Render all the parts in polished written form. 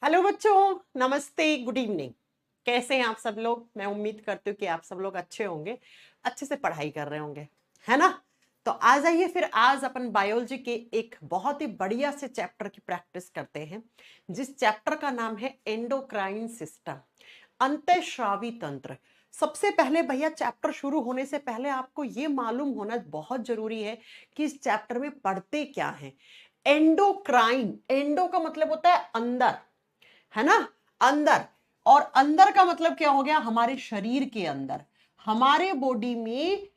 Hello बच्चों, नमस्ते, good evening. कैसे हैं आप सब लोग? मैं उम्मीद करती हूँ कि आप सब लोग अच्छे होंगे, अच्छे से पढ़ाई कर रहे होंगे, है ना? तो आ जाइए फिर आज अपन बायोलॉजी के एक बहुत ही बढ़िया से चैप्टर की प्रैक्टिस करते हैं, जिस चैप्टर का नाम है एंडोक्राइन सिस्टम, अंतःस्रावी तंत्र। सबसे पहले भैया चैप्टर शुरू होने से पहले आपको ये मालूम होना बहुत जरूरी है कि इस चैप्टर में पढ़ते क्या है। एंडोक्राइन, एंडो का मतलब होता है अंदर, है ना? अंदर, और अंदर का मतलब क्या हो गया? हमारे शरीर के अंदर, हमारे बॉडी में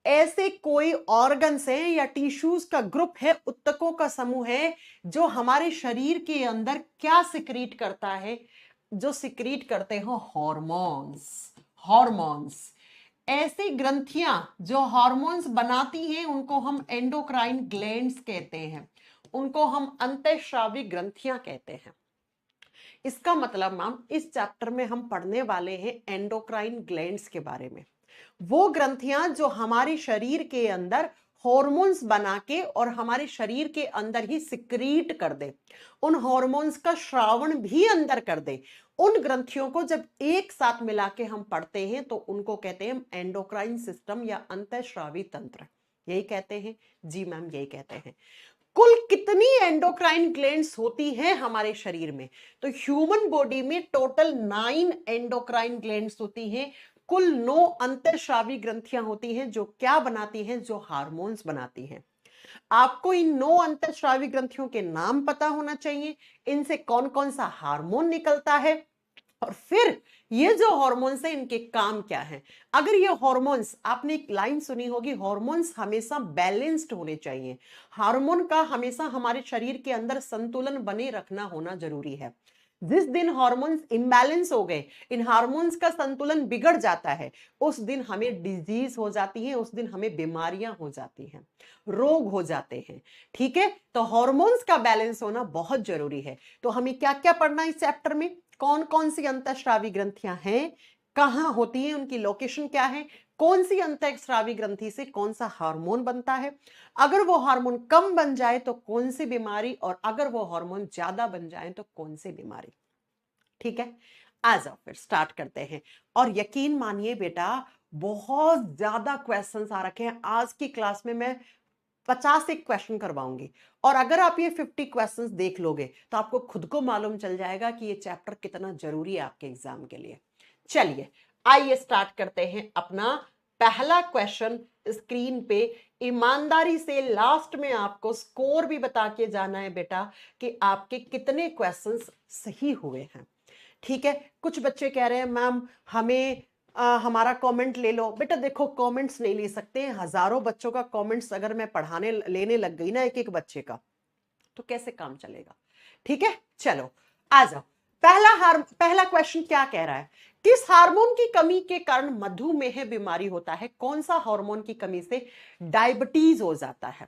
ऐसे कोई ऑर्गन्स हैं या टिश्यूज का ग्रुप है, उत्तकों का समूह है, जो हमारे शरीर के अंदर क्या सिक्रीट करता है? जो सिक्रीट करते हो हॉर्मोन्स। हॉर्मोन्स, ऐसी ग्रंथियां जो हार्मोन्स बनाती हैं उनको हम एंडोक्राइन ग्लैंड्स कहते हैं, उनको हम अंतःस्रावी ग्रंथियां कहते हैं। इसका मतलब मैम इस चैप्टर में हम पढ़ने वाले हैं एंडोक्राइन ग्लैंड्स के बारे में। वो ग्रंथियां जो हमारे शरीर के अंदर हॉर्मोन्स बना के और हमारे शरीर के अंदर ही सिक्रीट कर दे, उन हॉर्मोन्स का श्रावण भी अंदर कर दे। उन ग्रंथियों को जब एक साथ मिला के हम पढ़ते हैं तो उनको कहते हैं एंडोक्राइन सिस्टम या अंतःस्रावी तंत्र। यही कहते हैं जी मैम, यही कहते हैं। कुल कितनी एंडोक्राइन ग्लैंड्स होती हैं हमारे शरीर में? तो ह्यूमन बॉडी में टोटल 9 एंडोक्राइन ग्लैंड्स होती हैं। कुल 9 अंतःस्रावी ग्रंथियां होती हैं जो क्या बनाती हैं? जो हार्मोन्स बनाती हैं। आपको इन 9 अंतःस्रावी ग्रंथियों के नाम पता होना चाहिए, इनसे कौन कौन सा हार्मोन निकलता है, और फिर ये जो हॉर्मोन्स हैं इनके काम क्या हैं। अगर ये हॉर्मोन्स, आपने एक लाइन सुनी होगी, हॉर्मोन्स हमेशा बैलेंस्ड होने चाहिए। हार्मोन का हमेशा हमारे शरीर के अंदर संतुलन बने रखना होना जरूरी है। जिस दिन हॉर्मोन्स इम्बैलेंस हो गए, इन हार्मोन्स का संतुलन बिगड़ जाता है, उस दिन हमें डिजीज हो जाती है, उस दिन हमें बीमारियां हो जाती हैं, रोग हो जाते हैं। ठीक है, तो हॉर्मोन्स का बैलेंस होना बहुत जरूरी है। तो हमें क्या क्या पढ़ना है इस चैप्टर में? कौन कौन सी अंतःस्रावी ग्रंथियां हैं, कहां होती हैं, उनकी लोकेशन क्या है, कौन सी अंतःस्रावी ग्रंथि से कौन सा हार्मोन बनता है, अगर वो हार्मोन कम बन जाए तो कौन सी बीमारी, और अगर वो हार्मोन ज्यादा बन जाए तो कौन सी बीमारी। ठीक है, आ जाओ फिर स्टार्ट करते हैं। और यकीन मानिए बेटा, बहुत ज्यादा क्वेश्चंस आ रखे हैं आज की क्लास में। मैं 50 एक क्वेश्चन करवाऊंगी, और अगर आप ये 50 क्वेश्चंस देख लोगे तो आपको खुद को मालूम चल जाएगा कि ये चैप्टर कितना जरूरी है आपके एग्जाम के लिए। चलिए आइए स्टार्ट करते हैं अपना पहला क्वेश्चन। स्क्रीन पे ईमानदारी से लास्ट में आपको स्कोर भी बता के जाना है बेटा कि आपके कितने क्वेश्चंस सही हुए हैं। ठीक है, कुछ बच्चे कह रहे हैं मैम हमें हमारा कमेंट ले लो। बेटा देखो, कमेंट्स नहीं ले सकते हैं। हजारों बच्चों का कमेंट्स अगर मैं पढ़ाने लेने लग गई ना एक एक बच्चे का, तो कैसे काम चलेगा? ठीक है, चलो आ जाओ। पहला क्वेश्चन क्या कह रहा है? किस हार्मोन की कमी के कारण मधुमेह बीमारी होता है? कौन सा हार्मोन की कमी से डायबिटीज हो जाता है?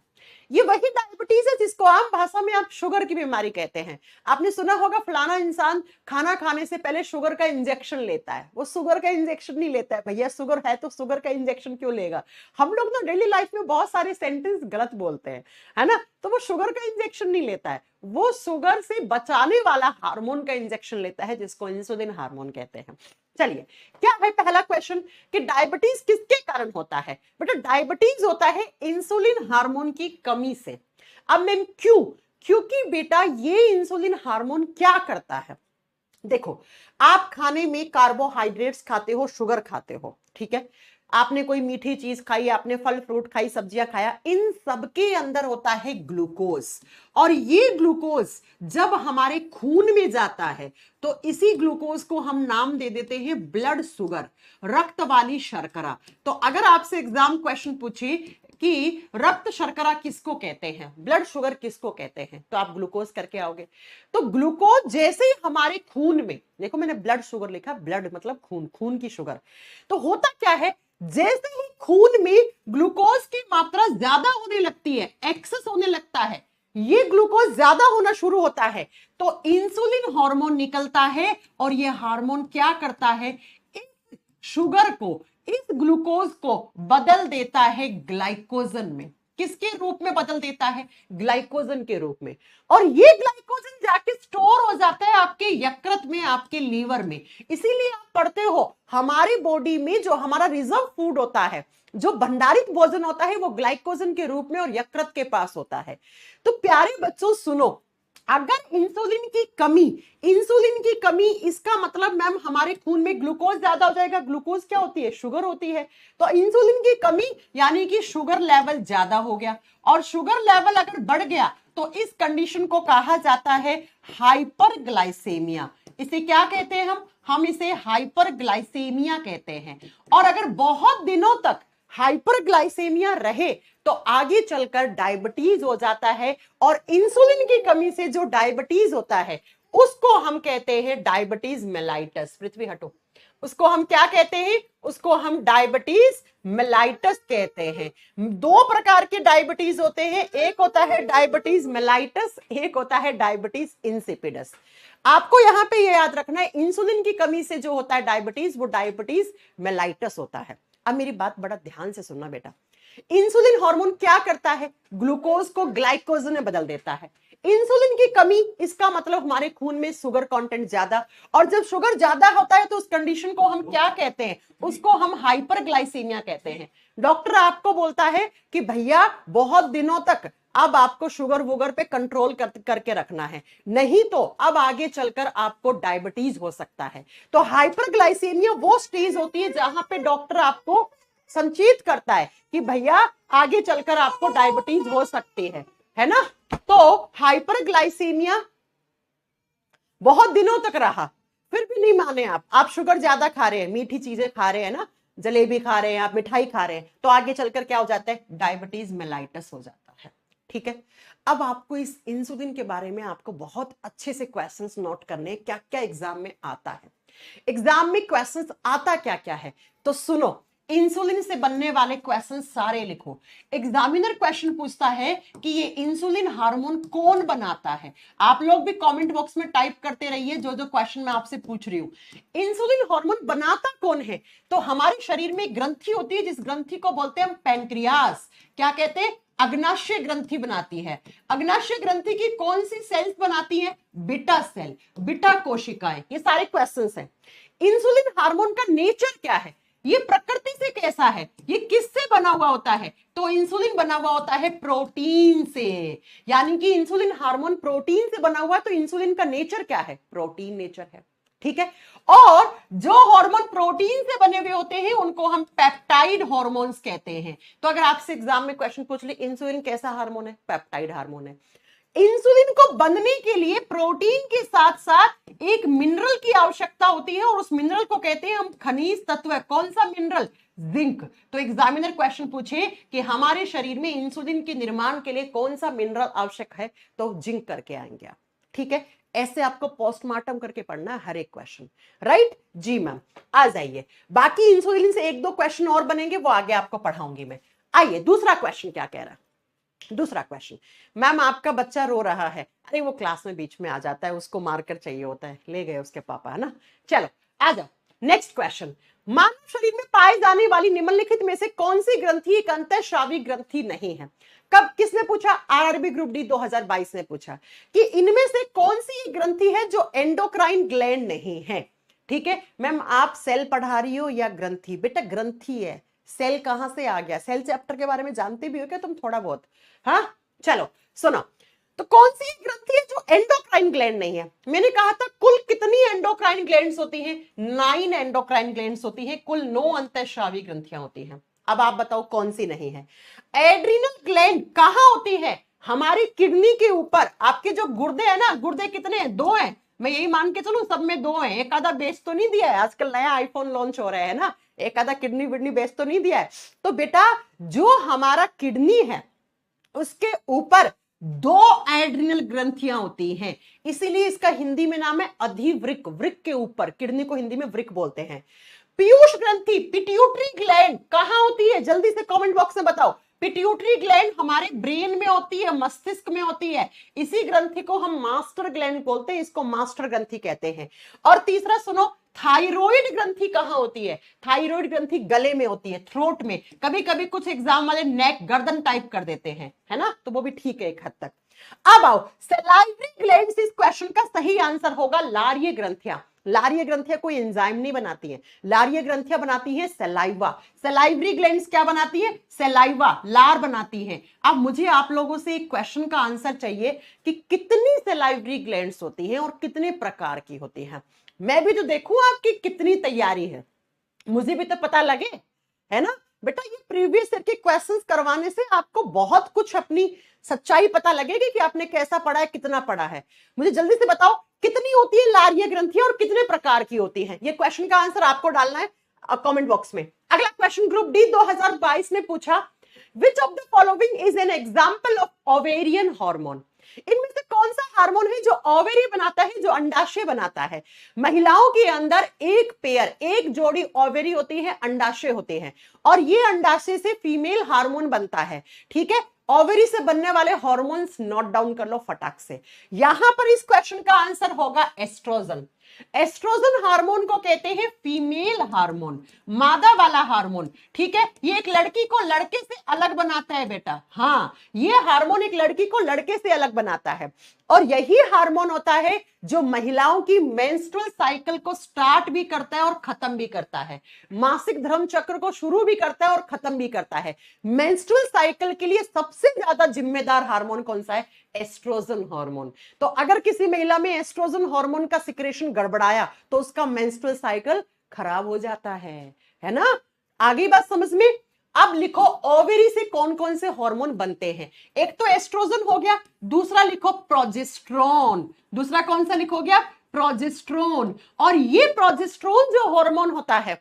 ये वही डायबिटीज है जिसको आम भाषा में आप शुगर की बीमारी कहते हैं। आपने सुना होगा फलाना इंसान खाना खाने से पहले शुगर का इंजेक्शन लेता है। वो शुगर का इंजेक्शन नहीं लेता है भैया, शुगर है तो शुगर का इंजेक्शन क्यों लेगा? हम लोग ना डेली लाइफ में बहुत सारे सेंटेंस गलत बोलते हैं, है ना? तो वो शुगर का इंजेक्शन नहीं लेता है, वो शुगर से बचाने वाला हार्मोन का इंजेक्शन लेता है जिसको इंसुलिन हार्मोन कहते हैं। चलिए, क्या है पहला क्वेश्चन कि डायबिटीज किसके कारण होता है? बेटा डायबिटीज होता है इंसुलिन हार्मोन की कमी से। अब मैम क्यों? क्योंकि बेटा ये इंसुलिन हार्मोन क्या करता है? देखो, आप खाने में कार्बोहाइड्रेट्स खाते हो, शुगर खाते हो, ठीक है, आपने कोई मीठी चीज खाई, आपने फल फ्रूट खाई, सब्जियां खाया, इन सब के अंदर होता है ग्लूकोज। और ये ग्लूकोज जब हमारे खून में जाता है तो इसी ग्लूकोज को हम नाम दे देते हैं ब्लड शुगर, रक्त वाली शर्करा। तो अगर आपसे एग्जाम क्वेश्चन पूछे कि रक्त शर्करा किसको कहते हैं, ब्लड शुगर किसको कहते हैं, तो आप ग्लूकोज करके आओगे। तो ग्लूकोज जैसे ही हमारे खून में, देखो मैंने ब्लड शुगर लिखा, ब्लड मतलब खून, खून की शुगर। तो होता क्या है, जैसे ही खून में ग्लूकोज की मात्रा ज्यादा होने लगती है, एक्सेस होने लगता है, ये ग्लूकोज ज्यादा होना शुरू होता है, तो इंसुलिन हार्मोन निकलता है। और ये हार्मोन क्या करता है? शुगर को, इस ग्लूकोज को बदल देता है ग्लाइकोजन में। किसके रूप में बदल देता है? ग्लाइकोजन के रूप में। और ये ग्लाइकोजन जाके स्टोर हो जाता है आपके यकृत में, आपके लीवर में। इसीलिए आप पढ़ते हो हमारी बॉडी में जो हमारा रिजर्व फूड होता है, जो भंडारित भोजन होता है, वो ग्लाइकोजन के रूप में और यकृत के पास होता है। तो प्यारे बच्चों सुनो, अगर इंसुलिन की कमी इसका मतलब मैम हमारे खून में ग्लूकोज ज्यादा हो जाएगा। ग्लूकोज क्या होती है? शुगर होती है। तो इंसुलिन की कमी यानी कि शुगर लेवल ज्यादा हो गया, और शुगर लेवल अगर बढ़ गया तो इस कंडीशन को कहा जाता है हाइपरग्लाइसेमिया। इसे क्या कहते हैं हम इसे हाइपरग्लाइसेमिया कहते हैं। और अगर बहुत दिनों तक हाइपरग्लाइसेमिया रहे तो आगे चलकर डायबिटीज हो जाता है, और इंसुलिन की कमी से जो डायबिटीज होता है उसको हम कहते हैं डायबिटीज मेलाइटस। पृथ्वी हटो। उसको हम क्या कहते हैं? उसको हम डायबिटीज मेलाइटस कहते हैं। दो प्रकार के डायबिटीज होते हैं, एक होता है डायबिटीज मेलाइटस, एक होता है डायबिटीज इंसिपिडस। आपको यहां पे ये याद रखना है, इंसुलिन की कमी से जो होता है डायबिटीज, वो डायबिटीज मेलाइटस होता है। अब मेरी बात बड़ा ध्यान से सुनना बेटा। इंसुलिन हार्मोन क्या करता है? ग्लूकोज को ग्लाइकोजन में बदल देता है। इंसुलिन की कमी इसका मतलब हमारे खून में शुगर कंटेंट ज्यादा, और जब शुगर ज्यादा होता है तो उस कंडीशन को हम क्या कहते हैं? उसको हम हाइपरग्लाइसीमिया कहते हैं। डॉक्टर आपको बोलता है कि भैया बहुत दिनों तक अब आपको शुगर वुगर पे कंट्रोल करके रखना है, नहीं तो अब आगे चलकर आपको डायबिटीज हो सकता है। तो हाइपरग्लाइसीमिया वो स्टेज होती है जहां पे डॉक्टर आपको संचेत करता है कि भैया आगे चलकर आपको डायबिटीज हो सकती है ना। तो हाइपरग्लाइसीमिया बहुत दिनों तक रहा, फिर भी नहीं माने आप शुगर ज्यादा खा रहे हैं, मीठी चीजें खा रहे हैं ना, जलेबी खा रहे हैं, आप मिठाई खा रहे हैं, तो आगे चलकर क्या हो जाता है? डायबिटीज मेलाइटस हो जाता है। ठीक है। अब आपको इस इंसुलिन के बारे में आपको बहुत अच्छे से क्वेश्चंस नोट करने, क्या क्या एग्जाम में आता है। एग्जाम में क्वेश्चंस आता क्या क्या है तो सुनो, इंसुलिन से बनने वाले क्वेश्चन सारे लिखो। एग्जामिनर क्वेश्चन पूछता है कि ये इंसुलिन हार्मोन कौन बनाता है। आप लोग भी कमेंट बॉक्स में टाइप करते रहिए जो जो क्वेश्चन मैं आपसे पूछ रही हूं। इंसुलिन हार्मोन बनाता कौन है? तो हमारे शरीर में ग्रंथि होती है, जिस ग्रंथि को बोलते हैं हम पैंक्रियास। क्या कहते हैं? अग्नाशय ग्रंथि बनाती है। अग्नाशय ग्रंथि की कौन सी सेल्स बनाती है? बीटा सेल, बीटा कोशिकाएं। ये सारे क्वेश्चंस हैं। इंसुलिन हार्मोन का नेचर क्या है? ये प्रकृति से कैसा है? ये किससे बना हुआ होता है? तो इंसुलिन बना हुआ होता है प्रोटीन से, यानी कि इंसुलिन हार्मोन प्रोटीन से बना हुआ। तो इंसुलिन का नेचर क्या है? प्रोटीन नेचर है। ठीक है। और जो हार्मोन प्रोटीन से बने हुए होते हैं उनको हम पेप्टाइड हार्मोन्स कहते हैं। तो अगर आपसे एग्जाम में क्वेश्चन पूछ ले इंसुलिन कैसा हार्मोन है? पेप्टाइड हार्मोन है। इंसुलिन को बनने के लिए प्रोटीन के साथ साथ एक मिनरल की आवश्यकता होती है, और उस मिनरल को कहते हैं हम खनिज तत्व। कौन सा मिनरल? जिंक। तो एग्जामिनर क्वेश्चन पूछे कि हमारे शरीर में इंसुलिन के निर्माण के लिए कौन सा मिनरल आवश्यक है, तो जिंक करके आएंगे आप। ठीक है। ऐसे आपको पोस्टमार्टम करके पढ़ना है हर एक क्वेश्चन। राइट जी मैम। आ जाइए, बाकी इंसुलिन से एक दो क्वेश्चन और बनेंगे, वो आगे आपको पढ़ाऊंगी मैं। आइए दूसरा क्वेश्चन क्या कह रहा है। दूसरा क्वेश्चन, मैम आपका बच्चा रो रहा है। अरे वो क्लास में बीच में आ जाता है, उसको मार्कर चाहिए होता है, ले गए उसके पापा, है ना। चलो आ जाओ नेक्स्ट क्वेश्चन। मानव शरीर में पाए जाने वाली निम्नलिखित में से कौन सी ग्रंथि एक अंतःस्रावी ग्रंथि नहीं है? कब किसने पूछा? आरआरबी ग्रुप डी 2022 ने पूछा कि इनमें से कौन सी ग्रंथि है जो एंडोक्राइन ग्लैंड नहीं है। ठीक है मैम, आप सेल पढ़ा रही हो या ग्रंथि? बेटा ग्रंथि है। सेल कहां से आ गया? सेल चैप्टर के बारे में जानते भी हो क्या तुम थोड़ा बहुत? हाँ चलो सुनो, तो कौन सी ग्रंथि है जो एंडोक्राइन ग्लैंड नहीं है? मैंने कहा था कुल कितनी एंडोक्राइन ग्लैंड्स होती हैं? 9 एंडोक्राइन ग्लैंड्स होती हैं, कुल 9 अंतःस्रावी ग्रंथियां होती हैं। अब आप बताओ कौन सी नहीं है? एड्रिनल ग्लैंड कहां होती है? हमारी किडनी के ऊपर। आपके जो गुर्दे है ना, गुर्दे कितने हैं? 2 हैं। मैं यही मान के चलूं सब में 2 हैं, एक आधा बेच तो नहीं दिया है। आजकल नया आईफोन लॉन्च हो रहा है ना, एक आधा किडनी विडनी बेच तो नहीं दिया है। तो बेटा जो हमारा किडनी है उसके ऊपर 2 एड्रिनल ग्रंथियां होती हैं, इसीलिए इसका हिंदी में नाम है अधिवृक्क। वृक्क के ऊपर, किडनी को हिंदी में वृक्क बोलते हैं। पीयूष ग्रंथि, पिट्यूटरी ग्लैंड कहां होती है? जल्दी से कमेंट बॉक्स में बताओ। पिट्यूटरी ग्लैंड हमारे ब्रेन में होती है, मस्तिष्क में होती है। इसी ग्रंथि को हम मास्टर ग्लैंड बोलते हैं, इसको मास्टर ग्रंथि कहते हैं। और तीसरा सुनो, थायराइड ग्रंथि कहां होती है? थायराइड ग्रंथि गले में होती है, थ्रोट में। कभी कभी कुछ एग्जाम वाले नेक गर्दन टाइप कर देते हैं, है ना, तो वो भी ठीक है एक हद तक। अब आओ, सलाइवरी ग्लैंड्स, इस क्वेश्चन का सही आंसर होगा लारीय ग्रंथियां। लारीय ग्रंथियां कोई एंजाइम नहीं बनाती हैं, लारीय ग्रंथियां बनाती हैं सलाइवा। सलाइवरी ग्लैंड्स क्या बनाती है? सलाइवा, लार बनाती हैं। अब मुझे आप लोगों से एक क्वेश्चन का आंसर चाहिए कि कितनी सलाइवरी ग्लैंड्स होती हैं और कितने प्रकार की होती हैं। मैं भी तो देखूं आपकी कितनी तैयारी है, मुझे भी तो पता लगे, है ना बेटा। ये प्रीवियस ईयर के क्वेश्चंस करवाने से आपको बहुत कुछ अपनी सच्चाई पता लगेगी कि आपने कैसा पढ़ा है, कितना पढ़ा है। मुझे जल्दी से बताओ कितनी होती है लारीय ग्रंथियां और कितने प्रकार की होती हैं। ये क्वेश्चन का आंसर आपको डालना है कमेंट बॉक्स में। अगला क्वेश्चन ग्रुप डी 2022 ने पूछा, विच of the following is an example of ovarian hormone? इनमें से कौन सा हार्मोन है जो ओवेरी बनाता है, जो अंडाशय बनाता है? महिलाओं के अंदर एक पेयर, एक जोड़ी ओवेरी होती है, अंडाशय होते हैं, और ये अंडाशय से फीमेल हार्मोन बनता है। ठीक है, ओवेरी से बनने वाले हार्मोन्स नोट डाउन कर लो फटाक से। यहां पर इस क्वेश्चन का आंसर होगा एस्ट्रोजन। एस्ट्रोजन हार्मोन को कहते हैं फीमेल हार्मोन, मादा वाला हार्मोन। ठीक है, ये एक लड़की को लड़के से अलग बनाता है बेटा। हाँ, ये हार्मोन एक लड़की को लड़के से अलग बनाता है, और यही हार्मोन होता है जो महिलाओं की मेंस्ट्रुअल साइकिल को स्टार्ट भी करता है और खत्म भी करता है। मासिक धर्म चक्र को शुरू भी करता है और खत्म भी करता है। मेंस्ट्रुअल साइकिल के लिए सबसे ज्यादा जिम्मेदार हार्मोन कौन सा है? Oestrogen hormone. तो अगर किसी महिला में एस्ट्रोजन हार्मोन का सिक्रेशन गड़बड़ाया तो उसका मेंस्ट्रुअल साइकिल खराब हो जाता है ना। आगे बात समझ में। अब लिखो ओवेरी से कौन कौन से हार्मोन बनते हैं। एक तो एस्ट्रोजन हो गया, दूसरा लिखो प्रोजेस्टेरोन। दूसरा कौन सा लिखोगे आप? प्रोजेस्टेरोन। और ये प्रोजेस्टेरोन जो हार्मोन होता है,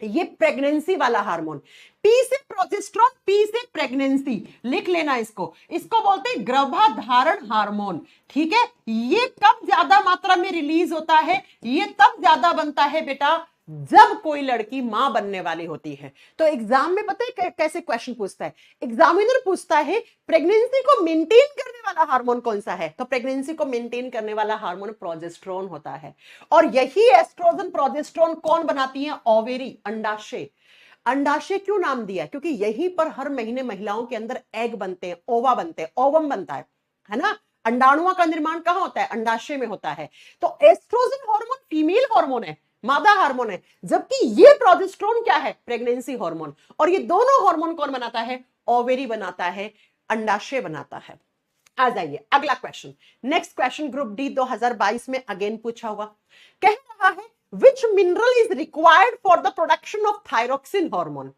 ये प्रेगनेंसी वाला हार्मोन। पी से प्रोजेस्टेरोन, पी से प्रेगनेंसी, लिख लेना इसको। इसको बोलते हैं गर्भधारण हार्मोन। ठीक है, ये कब ज्यादा मात्रा में रिलीज होता है? ये तब ज्यादा बनता है बेटा जब कोई लड़की मां बनने वाली होती है। तो एग्जाम में पता है कैसे क्वेश्चन पूछता है? एग्जामिनर पूछता है प्रेगनेंसी को मेंटेन करने वाला हार्मोन कौन सा है, तो प्रेगनेंसी को मेंटेन करने वाला हार्मोन प्रोजेस्टेरोन होता है। और यही एस्ट्रोजन प्रोजेस्टेरोन कौन बनाती है? ओवेरी, अंडाशय। अंडाशय क्यों नाम दिया? क्योंकि यहीं पर हर महीने महिलाओं के अंदर एग बनते हैं, ओवा बनते हैं, ओवम बनता है ना। अंडाणुओं का निर्माण कहां होता है? अंडाशय में होता है। तो एस्ट्रोजन हार्मोन फीमेल हार्मोन है, मादा हार्मोन है, जबकि ये प्रोजेस्टेरोन क्या है? Pregnancy hormone. और ये दोनों हार्मोन कौन बनाता है? ओवेरी बनाता है, अंडाशय बनाता है। आ जाइए अगला question. Next question group D 2022 में अगेन पूछा हुआ, कह रहा है which mineral is required for the production of thyroxine hormone?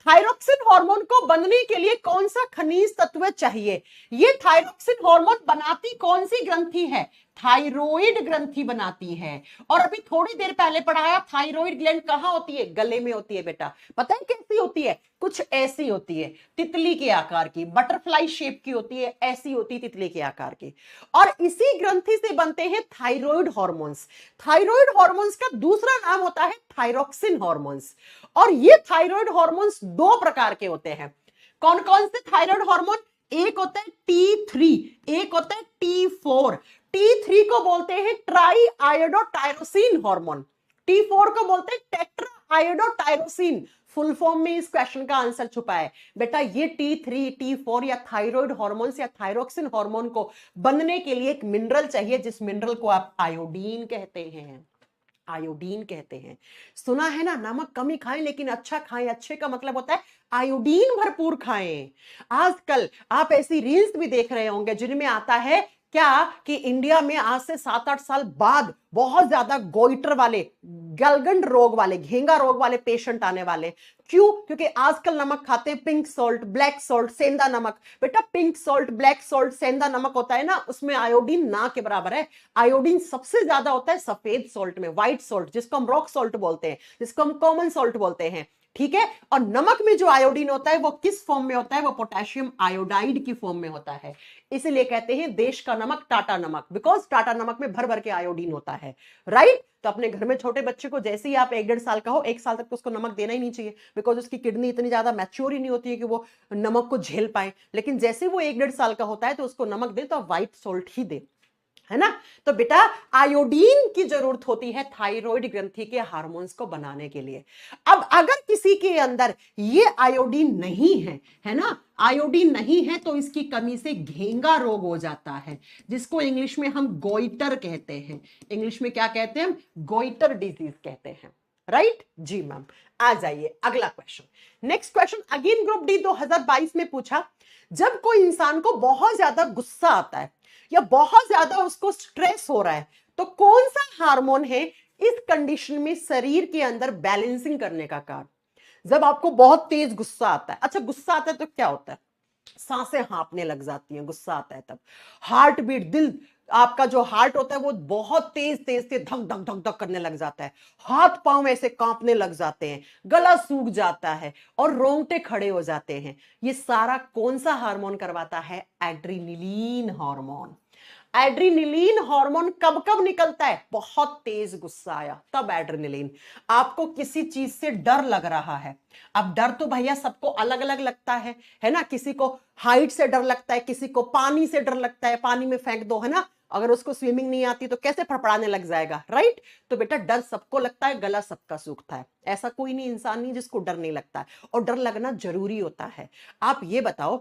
Thyroxine hormone को बनने के लिए कौन सा खनिज तत्व चाहिए? ये थायरोक्सिन हार्मोन बनाती कौन सी ग्रंथि है? थायराइड ग्रंथि बनाती है। और अभी थोड़ी देर पहले पढ़ाया, थायराइड ग्लैंड कहां होती है? गले में होती है बेटा। पता है कैसी होती है? कुछ ऐसी होती है, तितली के आकार की, बटरफ्लाई शेप की होती है, ऐसी होती है तितली के आकार की। और इसी ग्रंथि से बनते हैं थायराइड हार्मोन्स। थायराइड हार्मोन्स का दूसरा नाम होता है थायरोक्सिन हार्मोन्स। और ये थायराइड हार्मोन्स दो प्रकार के होते हैं। कौन कौन से थायराइड हार्मोन? एक होता है T3, एक होता है T4। T3 को बोलते हैं ट्राई आयोडोटायरोसिन हार्मोन, T4 को बोलते हैं टेट्रा आयोडोटायरोसिन। फुल फॉर्म में इस क्वेश्चन का आंसर छुपा है बेटा। ये T3, T4 या थायराइड हार्मोन्स या थायरोक्सिन हार्मोन को बनने के लिए एक मिनरल चाहिए, जिस मिनरल को आप आयोडीन कहते हैं। आयोडीन कहते हैं। सुना है ना, नमक कम ही खाएं लेकिन अच्छा खाएं। अच्छे का मतलब होता है आयोडीन भरपूर खाएं। आजकल आप ऐसी रील्स भी देख रहे होंगे जिनमें आता है क्या कि इंडिया में आज से 7-8 साल बाद बहुत ज्यादा गोइटर वाले, गलगंड रोग वाले, घेंगा रोग वाले पेशेंट आने वाले। क्यों? क्योंकि आजकल नमक खाते हैं पिंक सॉल्ट, ब्लैक सॉल्ट, सेंधा नमक। बेटा पिंक सॉल्ट, ब्लैक सॉल्ट, सेंधा नमक होता है ना, उसमें आयोडीन ना के बराबर है। आयोडीन सबसे ज्यादा होता है सफेद सॉल्ट में, व्हाइट सॉल्ट, जिसको हम रॉक सॉल्ट बोलते हैं, जिसको हम कॉमन सॉल्ट बोलते हैं। ठीक है। और नमक में जो आयोडीन होता है वो किस फॉर्म में होता है, वो पोटेशियम आयोडाइड की फॉर्म में होता है। इसलिए कहते हैं देश का नमक टाटा नमक, बिकॉज टाटा नमक में भर भर के आयोडीन होता है, राइट। तो अपने घर में छोटे बच्चे को जैसे ही आप 1-1.5 साल का हो, 1 साल तक तो उसको नमक देना ही नहीं चाहिए, बिकॉज उसकी किडनी इतनी ज्यादा मैच्योर ही नहीं होती है कि वो नमक को झेल पाए। लेकिन जैसे वो 1-1.5 साल का होता है तो उसको नमक दे तो व्हाइट सोल्ट ही दे, है ना। तो बेटा आयोडीन की जरूरत होती है थायराइड ग्रंथि के हार्मोन्स को बनाने के लिए। अब अगर किसी के अंदर ये आयोडीन नहीं है ना, आयोडीन नहीं है, तो इसकी कमी से घेंगा रोग हो जाता है, जिसको इंग्लिश में हम गोइटर कहते हैं। इंग्लिश में क्या कहते हैं हम, गोइटर डिजीज कहते हैं, राइट जी मैम। आ जाइए अगला question. Next question again group D 2022 में पूछा, जब कोई इंसान को बहुत ज्यादा गुस्सा आता है या बहुत ज्यादा उसको स्ट्रेस हो रहा है, तो कौन सा हार्मोन है इस कंडीशन में शरीर के अंदर बैलेंसिंग करने का काम। जब आपको बहुत तेज गुस्सा आता है, अच्छा गुस्सा आता है तो क्या होता है, सांसें हाँफने लग जाती हैं, गुस्सा आता है तब हार्ट बीट, दिल आपका जो हार्ट होता है वो बहुत तेज तेज से धक धक धक धक करने लग जाता है, हाथ पांव ऐसे कांपने लग जाते हैं, गला सूख जाता है और रोंगटे खड़े हो जाते हैं। ये सारा कौन सा हार्मोन करवाता है, एड्रीनलिन हार्मोन। एड्रीनलिन हार्मोन कब कब निकलता है, बहुत तेज गुस्सा आया तब एड्रीनलिन। आपको किसी चीज से डर लग रहा है, अब डर तो भैया सबको अलग अलग लगता है ना। किसी को हाइट से डर लगता है, किसी को पानी से डर लगता है, पानी में फेंक दो, है ना, अगर उसको स्विमिंग नहीं आती तो कैसे फड़फड़ाने लग जाएगा, राइट। तो बेटा डर सबको लगता है, गला सबका सूखता है, ऐसा कोई नहीं इंसान नहीं जिसको डर नहीं लगता है, और डर लगना जरूरी होता है। आप ये बताओ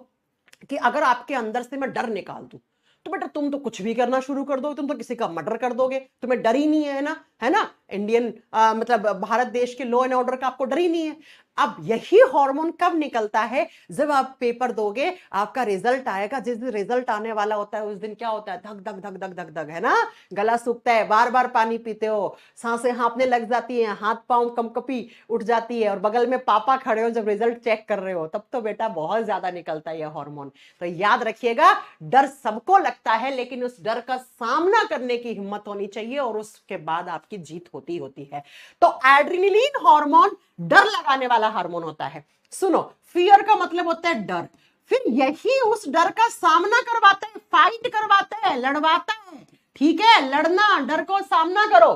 कि अगर आपके अंदर से मैं डर निकाल दूं तो बेटा तुम तो कुछ भी करना शुरू कर दो, तुम तो किसी का मर्डर कर दोगे, तुम्हें डर ही नहीं है ना। इंडियन मतलब भारत देश के लॉ एंड ऑर्डर का आपको डर ही नहीं है। अब यही हार्मोन कब निकलता है, जब आप पेपर दोगे, आपका रिजल्ट आएगा, जिस दिन रिजल्ट आने वाला होता है उस दिन क्या होता है, धक धक धक धक धक धक, है ना, गला सूखता है, बार बार पानी पीते हो, सांसें हाँफने लग जाती हैं, हाथ पांव कंपकपी उठ जाती है, और बगल में पापा खड़े हो जब रिजल्ट चेक कर रहे हो, तब तो बेटा बहुत ज्यादा निकलता है यह हार्मोन। तो याद रखिएगा, डर सबको लगता है, लेकिन उस डर का सामना करने की हिम्मत होनी चाहिए और उसके बाद आपकी जीत होती है। तो एड्रेनलिन हार्मोन डर लगाने वाला हार्मोन होता है। सुनो, फियर का मतलब होता है डर, फिर यही उस डर का सामना करवाता है, फाइट करवाता है, लड़वाता है, ठीक है। लड़ना, डर को सामना करो,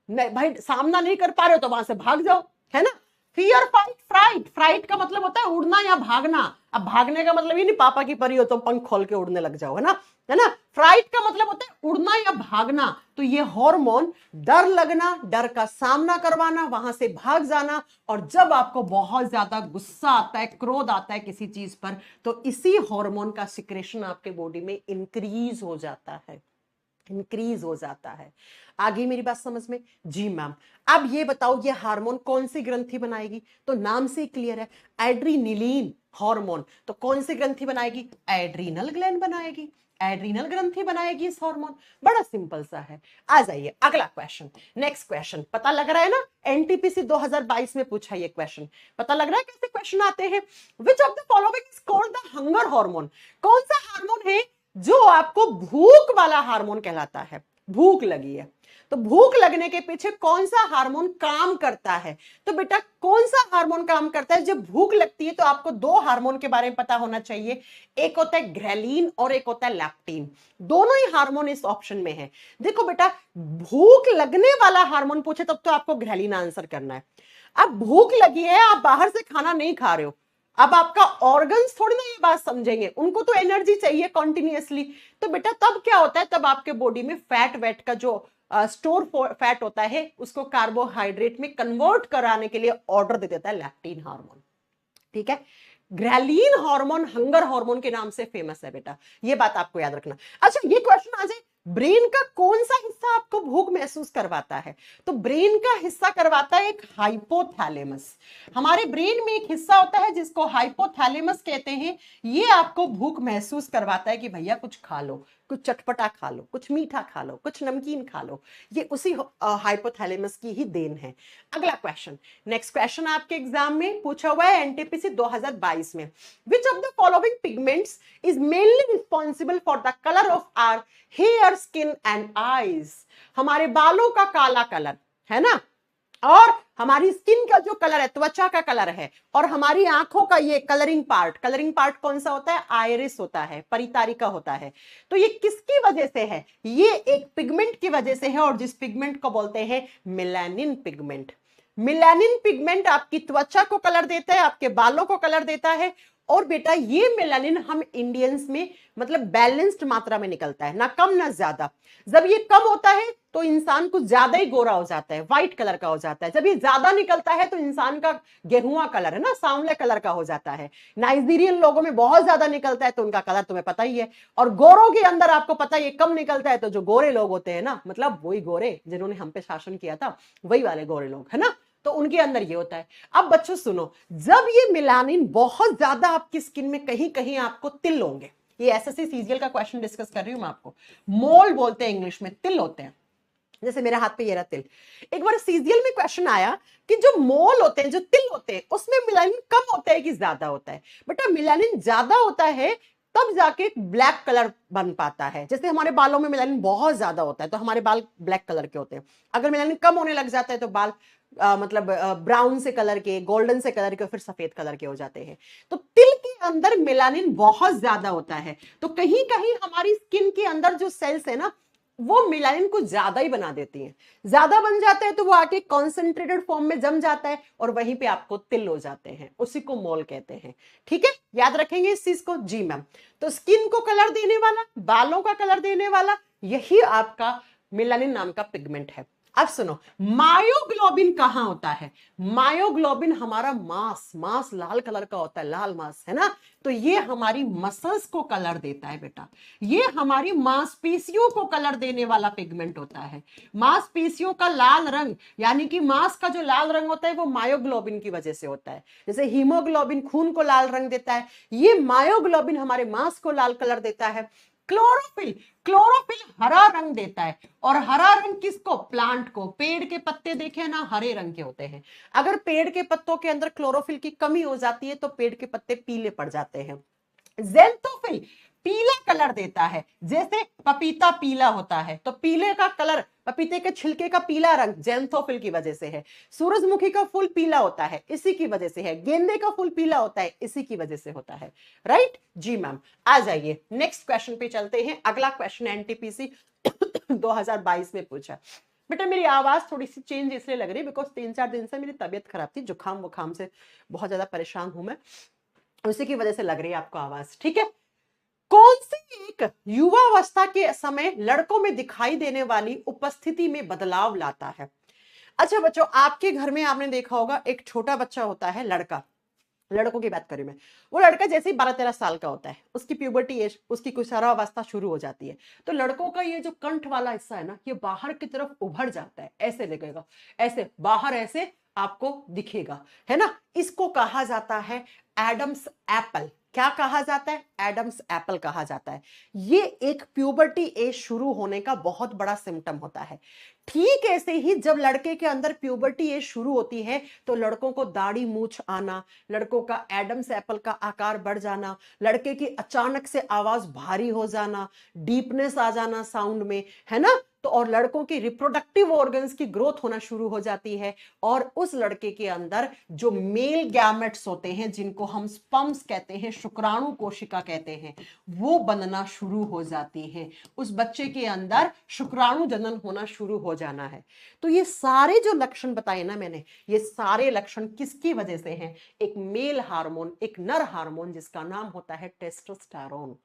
नहीं भाई सामना नहीं कर पा रहे हो तो वहां से भाग जाओ, है ना। फियर, फाइट, फ्राइट, फ्राइट का मतलब होता है उड़ना या भागना। अब भागने का मतलब ये नहीं पापा की परी हो तो पंख खोल के उड़ने लग जाओ, है ना। फ्राइट का मतलब होता है उड़ना या भागना। तो ये हार्मोन डर लगना, डर का सामना करवाना, वहां से भाग जाना, और जब आपको बहुत ज्यादा गुस्सा आता है, क्रोध आता है किसी चीज पर, तो इसी हार्मोन का सिक्रेशन आपके बॉडी में इंक्रीज हो जाता है, इंक्रीज हो जाता है। आगे मेरी बात समझ में, जी मैम। अब ये बताओ ये हार्मोन कौन सी ग्रंथि बनाएगी, तो नाम से क्लियर है, एड्रीनलिन हार्मोन। तो कौन सी ग्रंथि बनाएगी, एड्रीनल ग्लैंड बनाएगी, एड्रीनल ग्रंथि बनाएगी इस हार्मोन। बड़ा सिंपल सा है। आ जाइए अगला क्वेश्चन, नेक्स्ट क्वेश्चन। पता लग रहा है ना, एनटीपीसी 2022 में पूछा ये क्वेश्चन, पता लग रहा है कैसे क्वेश्चन आते हैं। विच of the following is called the hunger hormone. कौन सा हार्मोन है जो आपको भूख वाला हार्मोन कहलाता है, भूख लगी है तो भूख लगने के पीछे कौन सा हार्मोन काम करता है। तो बेटा कौन सा हार्मोन काम करता है, जब भूख लगती है तो आपको दो हार्मोन के बारे में पता होना चाहिए, एक होता है ग्रेलिन और एक होता है लैप्टीन। दोनों ही हार्मोन इस ऑप्शन में है। देखो बेटा, भूख लगने वाला हार्मोन पूछे तब तो आपको ग्रेलिन आंसर करना है। अब भूख लगी है, आप बाहर से खाना नहीं खा रहे हो, अब आपका ऑर्गन्स थोड़ी ना ये बात समझेंगे, उनको तो एनर्जी चाहिए कॉन्टिन्यूअसली। तो बेटा तब क्या होता है, तब आपके बॉडी में फैट वेट का जो स्टोर फैट होता है उसको कार्बोहाइड्रेट में कन्वर्ट कराने के लिए ऑर्डर दे देता है लैक्टिन हार्मोन, ठीक है। ग्रेलिन हार्मोन हंगर हार्मोन के नाम से फेमस है बेटा, ये बात आपको याद रखना। अच्छा ये क्वेश्चन आ जाए, ब्रेन का कौन सा हिस्सा आपको भूख महसूस करवाता है। तो ब्रेन का हिस्सा करवाता है एक हाइपोथैलेमस। हमारे ब्रेन में एक हिस्सा होता है जिसको हाइपोथैलेमस कहते हैं, ये आपको भूख महसूस करवाता है कि भैया कुछ खा लो, कुछ चटपटा खा लो, कुछ मीठा खा लो, कुछ नमकीन खा लो। ये उसी हाइपोथैलेमस की ही देन है। अगला क्वेश्चन, नेक्स्ट क्वेश्चन आपके एग्जाम में पूछा हुआ है एनटीपीसी 2022 में, which of the following pigments is mainly responsible for the colour of our hair, skin and eyes. हमारे बालों का काला कलर, है ना, और हमारी स्किन का जो कलर है, त्वचा का कलर है, और हमारी आंखों का ये कलरिंग पार्ट कौन सा होता है? आइरिस होता है, परितारिका होता है। तो ये किसकी वजह से है? ये एक पिगमेंट की वजह से है, और जिस पिगमेंट को बोलते हैं मेलानिन पिगमेंट। मेलानिन पिगमेंट आपकी त्वचा को कलर देता है, आपके बालों को कलर देता है। और बेटा ये मेलानिन हम इंडियंस में मतलब बैलेंस्ड मात्रा में निकलता है, ना कम ना ज्यादा। जब ये कम होता है तो इंसान कुछ ज्यादा ही गोरा हो जाता है, व्हाइट कलर का हो जाता है। जब ये ज्यादा निकलता है तो इंसान का गेहुआ कलर है ना, सांवले कलर का हो जाता है। नाइजीरियन लोगों में बहुत ज्यादा निकलता है तो उनका कलर तुम्हें पता ही है। और गोरों के अंदर आपको पता है ये कम निकलता है, तो जो गोरे लोग होते हैं ना, मतलब वही गोरे जिन्होंने हम पे शासन किया था, वही वाले गोरे लोग है ना, तो उनके अंदर ये होता है। अब बच्चों सुनो, जब ये मेलानिन बहुत ज्यादा आपकी स्किन में, कहीं कहीं आपको तिल होंगे। ये एसएससी सीजीएल का क्वेश्चन डिस्कस कर रही हूं मैं आपको। मोल बोलते हैं इंग्लिश में, तिल होते हैं। जैसे मेरे हाथ पे ये रहा तिल। एक बार सीजीएल में क्वेश्चन आया कि जो मोल होते हैं, जो तिल होते हैं, उसमें मेलानिन कम होता है कि ज्यादा होता है? बेटा मेलानिन ज्यादा होता है तब जाके ब्लैक कलर बन पाता है। जैसे हमारे बालों में मेलानिन बहुत ज्यादा होता है तो हमारे बाल ब्लैक कलर के होते हैं। अगर मेलानिन कम होने लग जाता है तो बाल मतलब ब्राउन से कलर के, गोल्डन से कलर के, फिर सफेद कलर के हो जाते हैं। तो तिल के अंदर मेलानिन बहुत ज्यादा होता है। तो कहीं कहीं हमारी स्किन के अंदर जो सेल्स है ना, वो मेलानिन को ज्यादा ही बना देती हैं। ज्यादा बन जाता है तो वो आके कॉन्सेंट्रेटेड फॉर्म में जम जाता है और वहीं पे आपको तिल हो जाते हैं। उसी को मोल कहते हैं। ठीक है, याद रखेंगे इस चीज को। जी मैम। तो स्किन को कलर देने वाला, बालों का कलर देने वाला, यही आपका मेलानिन नाम का पिगमेंट है। अब सुनो, मायोग्लोबिन कहां होता है? मायोग्लोबिन हमारा मांस लाल कलर का होता है, लाल मांस है ना। तो ये हमारी मसल्स को कलर देता है बेटा। ये हमारी मांसपेशियों को कलर देने वाला पिगमेंट होता है। मांसपेशियों का लाल रंग, यानी कि मांस का जो लाल रंग होता है वो मायोग्लोबिन की वजह से होता है। जैसे हीमोग्लोबिन खून को लाल रंग देता है, ये मायोग्लोबिन हमारे मांस को लाल कलर देता है। क्लोरोफिल, क्लोरोफिल हरा रंग देता है। और हरा रंग किसको? प्लांट को। पेड़ के पत्ते देखे ना, हरे रंग के होते हैं। अगर पेड़ के पत्तों के अंदर क्लोरोफिल की कमी हो जाती है तो पेड़ के पत्ते पीले पड़ जाते हैं। ज़ैंथोफिल पीला कलर देता है। जैसे पपीता पीला होता है तो पीले का कलर, पपीते के छिलके का पीला रंग ज़ैंथोफिल की वजह से है। सूरजमुखी का फूल पीला होता है, इसी की वजह से है। गेंदे का फूल पीला होता है, इसी की वजह से होता है। राइट जी मैम। आ जाइए नेक्स्ट क्वेश्चन पे चलते हैं। अगला क्वेश्चन एनटीपीसी 2022 में पूछा। बेटा मेरी आवाज थोड़ी सी चेंज इसलिए लग रही है बिकॉज 3-4 दिन से मेरी तबियत खराब थी, जुकाम वुखाम से बहुत ज्यादा परेशान हूं मैं, उसी की वजह से लग रही है आपको आवाज। ठीक है, कौन सी एक युवावस्था के समय लड़कों में दिखाई देने वाली उपस्थिति में बदलाव लाता है? अच्छा बच्चों, आपके घर में आपने देखा होगा एक छोटा बच्चा होता है, लड़का, लड़कों की बात करूं मैं, वो लड़का जैसे ही 12-13 साल का होता है, उसकी प्यूबर्टी एज, उसकी किशोरावस्था शुरू हो जाती है। तो लड़कों का ये जो कंठ वाला हिस्सा है ना, ये बाहर की तरफ उभर जाता है, ऐसे दिखेगा, ऐसे बाहर ऐसे आपको दिखेगा, है ना। इसको कहा जाता है एडम्स एप्पल। क्या कहा जाता है? एडम्स एप्पल कहा जाता है। ये एक प्यूबर्टी एज शुरू होने का बहुत बड़ा सिम्टम होता है। ठीक ऐसे ही जब लड़के के अंदर प्यूबर्टी एज शुरू होती है तो लड़कों को दाढ़ी मूछ आना, लड़कों का एडम्स एप्पल का आकार बढ़ जाना, लड़के की अचानक से आवाज भारी हो जाना, डीपनेस आ जाना साउंड में, है ना। तो और लड़कों की रिप्रोडक्टिव ऑर्गन्स की ग्रोथ होना शुरू हो जाती है और उस लड़के के अंदर जो मेल गैमेट्स होते हैं, जिनको हम स्पर्म्स कहते हैं, शुक्राणु कोशिका कहते हैं, वो बनना शुरू हो जाती हैं। उस बच्चे के अंदर शुक्राणु जनन होना शुरू हो जाना है। तो ये सारे जो लक्षण बताए ना मैंने, ये सारे लक्षण किसकी वजह से हैं? एक मेल हार्मोन, एक नर हार्मोन जिसका नाम होता है टेस्टोस्टेरोन।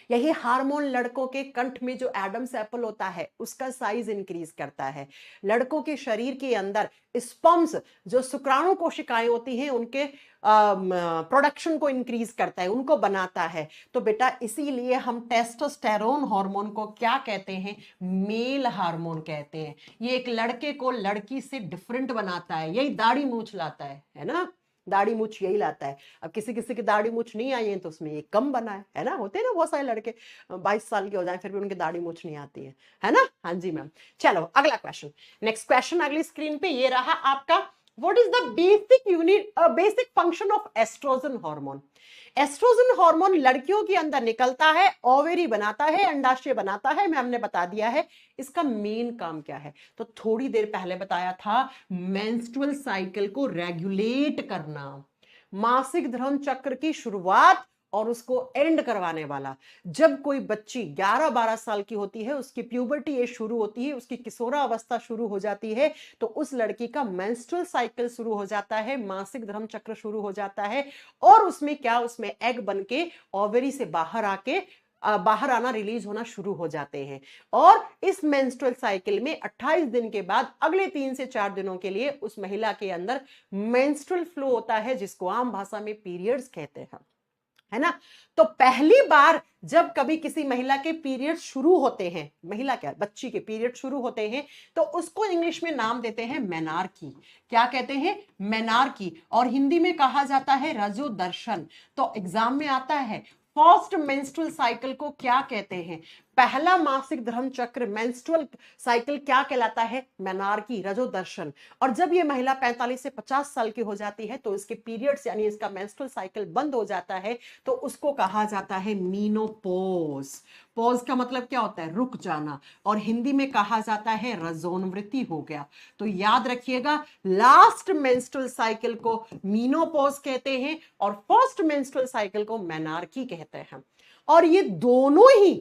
यही हार्मोन लड़कों के कंठ में जो एडम्स एप्पल होता है उसका साइज इंक्रीज करता है। लड़कों के शरीर के अंदर स्पर्म्स, जो शुक्राणु कोशिकाएं होती हैं, उनके प्रोडक्शन को इंक्रीज करता है, उनको बनाता है। तो बेटा इसीलिए हम टेस्टोस्टेरोन हार्मोन को क्या कहते हैं? मेल हार्मोन कहते हैं। ये एक लड़के को लड़की से डिफरेंट बनाता है, यही दाढ़ी मूछ लाता है ना। दाढ़ी मूछ यही लाता है। अब किसी किसी की दाढ़ी मूछ नहीं आई है तो उसमें ये कम बना है ना। होते हैं ना बहुत सारे लड़के 22 साल के हो जाए फिर भी उनकी दाढ़ी मूछ नहीं आती है ना। हाँ जी मैम। चलो अगला क्वेश्चन, नेक्स्ट क्वेश्चन अगली स्क्रीन पे ये रहा आपका। What is the basic function of oestrogen hormone? Oestrogen hormone लड़कियों के अंदर निकलता है, ओवेरी बनाता है, अंडाशय बनाता है, मैं हमने बता दिया है। इसका मेन काम क्या है? तो थोड़ी देर पहले बताया था, मेंस्ट्रुअल साइकिल को रेगुलेट करना, मासिक धर्म चक्र की शुरुआत और उसको एंड करवाने वाला। जब कोई बच्ची 11-12 साल की होती है, उसकी प्यूबर्टी एज शुरू होती है, उसकी किशोरा अवस्था शुरू हो जाती है, तो उस लड़की का मेंस्ट्रुअल साइकिल शुरू हो जाता है, मासिक धर्म चक्र शुरू हो जाता है, और उसमें क्या, उसमें एग बन के ओवरी से बाहर आना, रिलीज होना शुरू हो जाते हैं। और इस मेंस्ट्रुअल साइकिल में 28 दिन के बाद अगले 3 से 4 दिनों के लिए उस महिला के अंदर मेंस्ट्रुअल फ्लो होता है, जिसको आम भाषा में पीरियड्स कहते हैं, है ना। तो पहली बार जब कभी किसी महिला के पीरियड शुरू होते हैं, महिला क्या, बच्ची के पीरियड शुरू होते हैं, तो उसको इंग्लिश में नाम देते हैं मेनार्की। क्या कहते हैं? मेनार्की। और हिंदी में कहा जाता है रजोदर्शन। तो एग्जाम में आता है, फर्स्ट मेंस्ट्रुअल साइकिल को क्या कहते हैं? पहला मासिक धर्म चक्र मेंस्ट्रुअल साइकिल क्या कहलाता है? मेनार्की, रजोदर्शन। और जब ये महिला 45 से 50 साल की हो जाती है, तो इसके पीरियड्स यानी इसका मेंस्ट्रुअल साइकिल बंद हो जाता है, तो उसको कहा जाता है मीनोपॉज। पॉज का मतलब क्या होता है? रुक जाना। और हिंदी में कहा जाता है रजोनवृत्ति हो गया। तो याद रखिएगा, लास्ट मेंस्ट्रुअल साइकिल को मीनोपॉज कहते हैं और फर्स्ट मेंस्ट्रुअल साइकिल को मेनार्की कहते हैं। और ये दोनों ही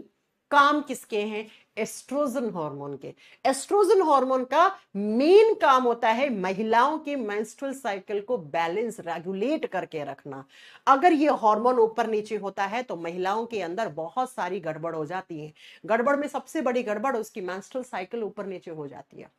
काम किसके हैं? एस्ट्रोजन हार्मोन के। एस्ट्रोजन हार्मोन का मेन काम होता है महिलाओं के मेंस्ट्रुअल साइकिल को बैलेंस, रेगुलेट करके रखना। अगर ये हार्मोन ऊपर नीचे होता है तो महिलाओं के अंदर बहुत सारी गड़बड़ हो जाती है। गड़बड़ में सबसे बड़ी गड़बड़ उसकी मेंस्ट्रुअल साइकिल ऊपर नीचे हो जाती है,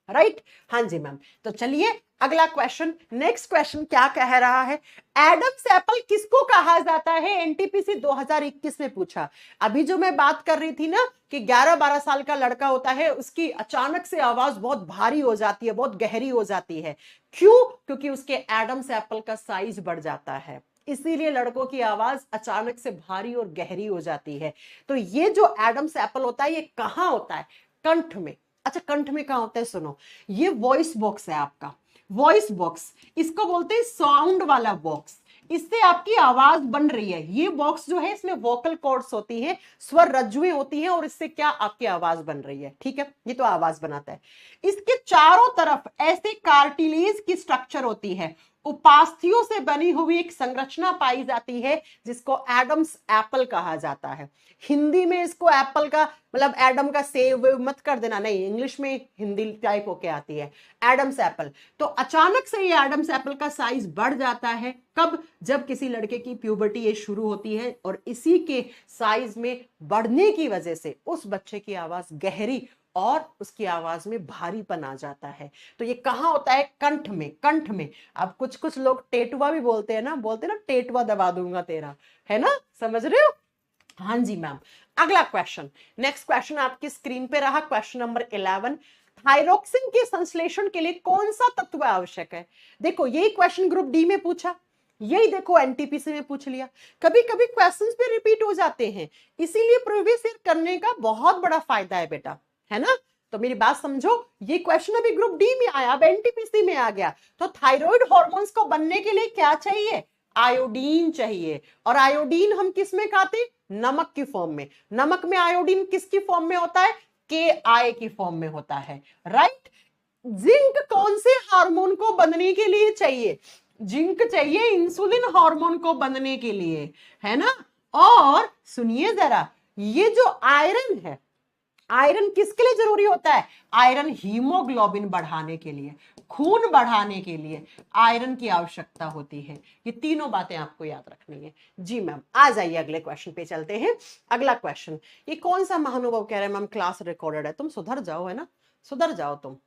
राइट? हाँ जी मैम। तो चलिए अगला क्वेश्चन, नेक्स्ट क्वेश्चन क्या कह रहा है? एडम्स एप्पल किसको कहा जाता है? एनटीपीसी 2021 में पूछा। अभी जो मैं बात कर रही थी ना कि 11-12 साल का लड़का होता है, उसकी अचानक से आवाज बहुत भारी हो जाती है, बहुत गहरी हो जाती है। क्यों? क्योंकि उसके एडम्स एप्पल का साइज बढ़ जाता है, इसीलिए लड़कों की आवाज अचानक से भारी और गहरी हो जाती है। तो ये जो एडम्स एप्पल होता है, ये कहां होता है? कंठ में। अच्छा, कंठ में कहां होता है? सुनो, ये वॉइस बॉक्स है आपका, वॉइस बॉक्स, इसको बोलते हैं साउंड वाला बॉक्स। इससे आपकी आवाज बन रही है। ये बॉक्स जो है, इसमें वोकल कॉर्ड्स होती हैं, स्वर रज्जुएं होती हैं, और इससे क्या आपकी आवाज बन रही है, ठीक है? ये तो आवाज बनाता है। इसके चारों तरफ ऐसे कार्टिलेज की स्ट्रक्चर होती है, उपास्थियों से बनी हुई एक संरचना पाई जाती है, जिसको एडम्स एप्पल कहा जाता है। हिंदी में इसको एप्पल का मतलब एडम का सेव मत कर देना, नहीं, इंग्लिश में हिंदी टाइप होके आती है एडम्स एप्पल। तो अचानक से ये एडम्स एप्पल का साइज बढ़ जाता है। कब? जब किसी लड़के की प्यूबर्टी एज शुरू होती है, और इसी के साइज में बढ़ने की वजह से उस बच्चे की आवाज गहरी और उसकी आवाज में भारीपन आ जाता है। तो ये कहां होता है? कंठ में। कंठ में। अब कुछ कुछ लोग टेटुआ भी बोलते हैं ना, टेटुआ दबा दूंगा तेरा, है ना? समझ रहे हो? हाँ जी मैम। अगला क्वेश्चन, नेक्स्ट क्वेश्चन आपकी स्क्रीन पे रहा, क्वेश्चन नंबर 11। थायरोक्सिन के संश्लेषण के लिए कौन सा तत्व आवश्यक है? देखो, यही क्वेश्चन ग्रुप डी में पूछा, यही देखो एनटीपीसी में पूछ लिया। कभी कभी क्वेश्चंस भी रिपीट हो जाते हैं, इसीलिए प्रीवियस ईयर करने का बहुत बड़ा फायदा है बेटा, है ना? तो मेरी बात समझो, ये क्वेश्चन अभी ग्रुप डी में आया, अब एनटीपीसी में आ गया। तो थायराइड हार्मोन्स को बनने के लिए क्या चाहिए? आयोडीन चाहिए। और आयोडीन हम किस में खाते? नमक की फॉर्म में। नमक में आयोडीन किसकी फॉर्म में होता है? KI की फॉर्म में होता है, राइट? जिंक कौन से हार्मोन को बनने के लिए चाहिए? जिंक चाहिए इंसुलिन हार्मोन को बनने के लिए, है ना? और सुनिए जरा, ये जो आयरन है, आयरन किसके लिए जरूरी होता है? आयरन हीमोग्लोबिन बढ़ाने के लिए, खून बढ़ाने के लिए आयरन की आवश्यकता होती है। ये तीनों बातें आपको याद रखनी है। जी मैम, आ जाइए अगले क्वेश्चन पे चलते हैं। अगला क्वेश्चन, ये कौन सा महानुभाव कह रहे हैं मैम क्लास रिकॉर्डेड है? तुम सुधर जाओ, है ना, सुधर जाओ तुम।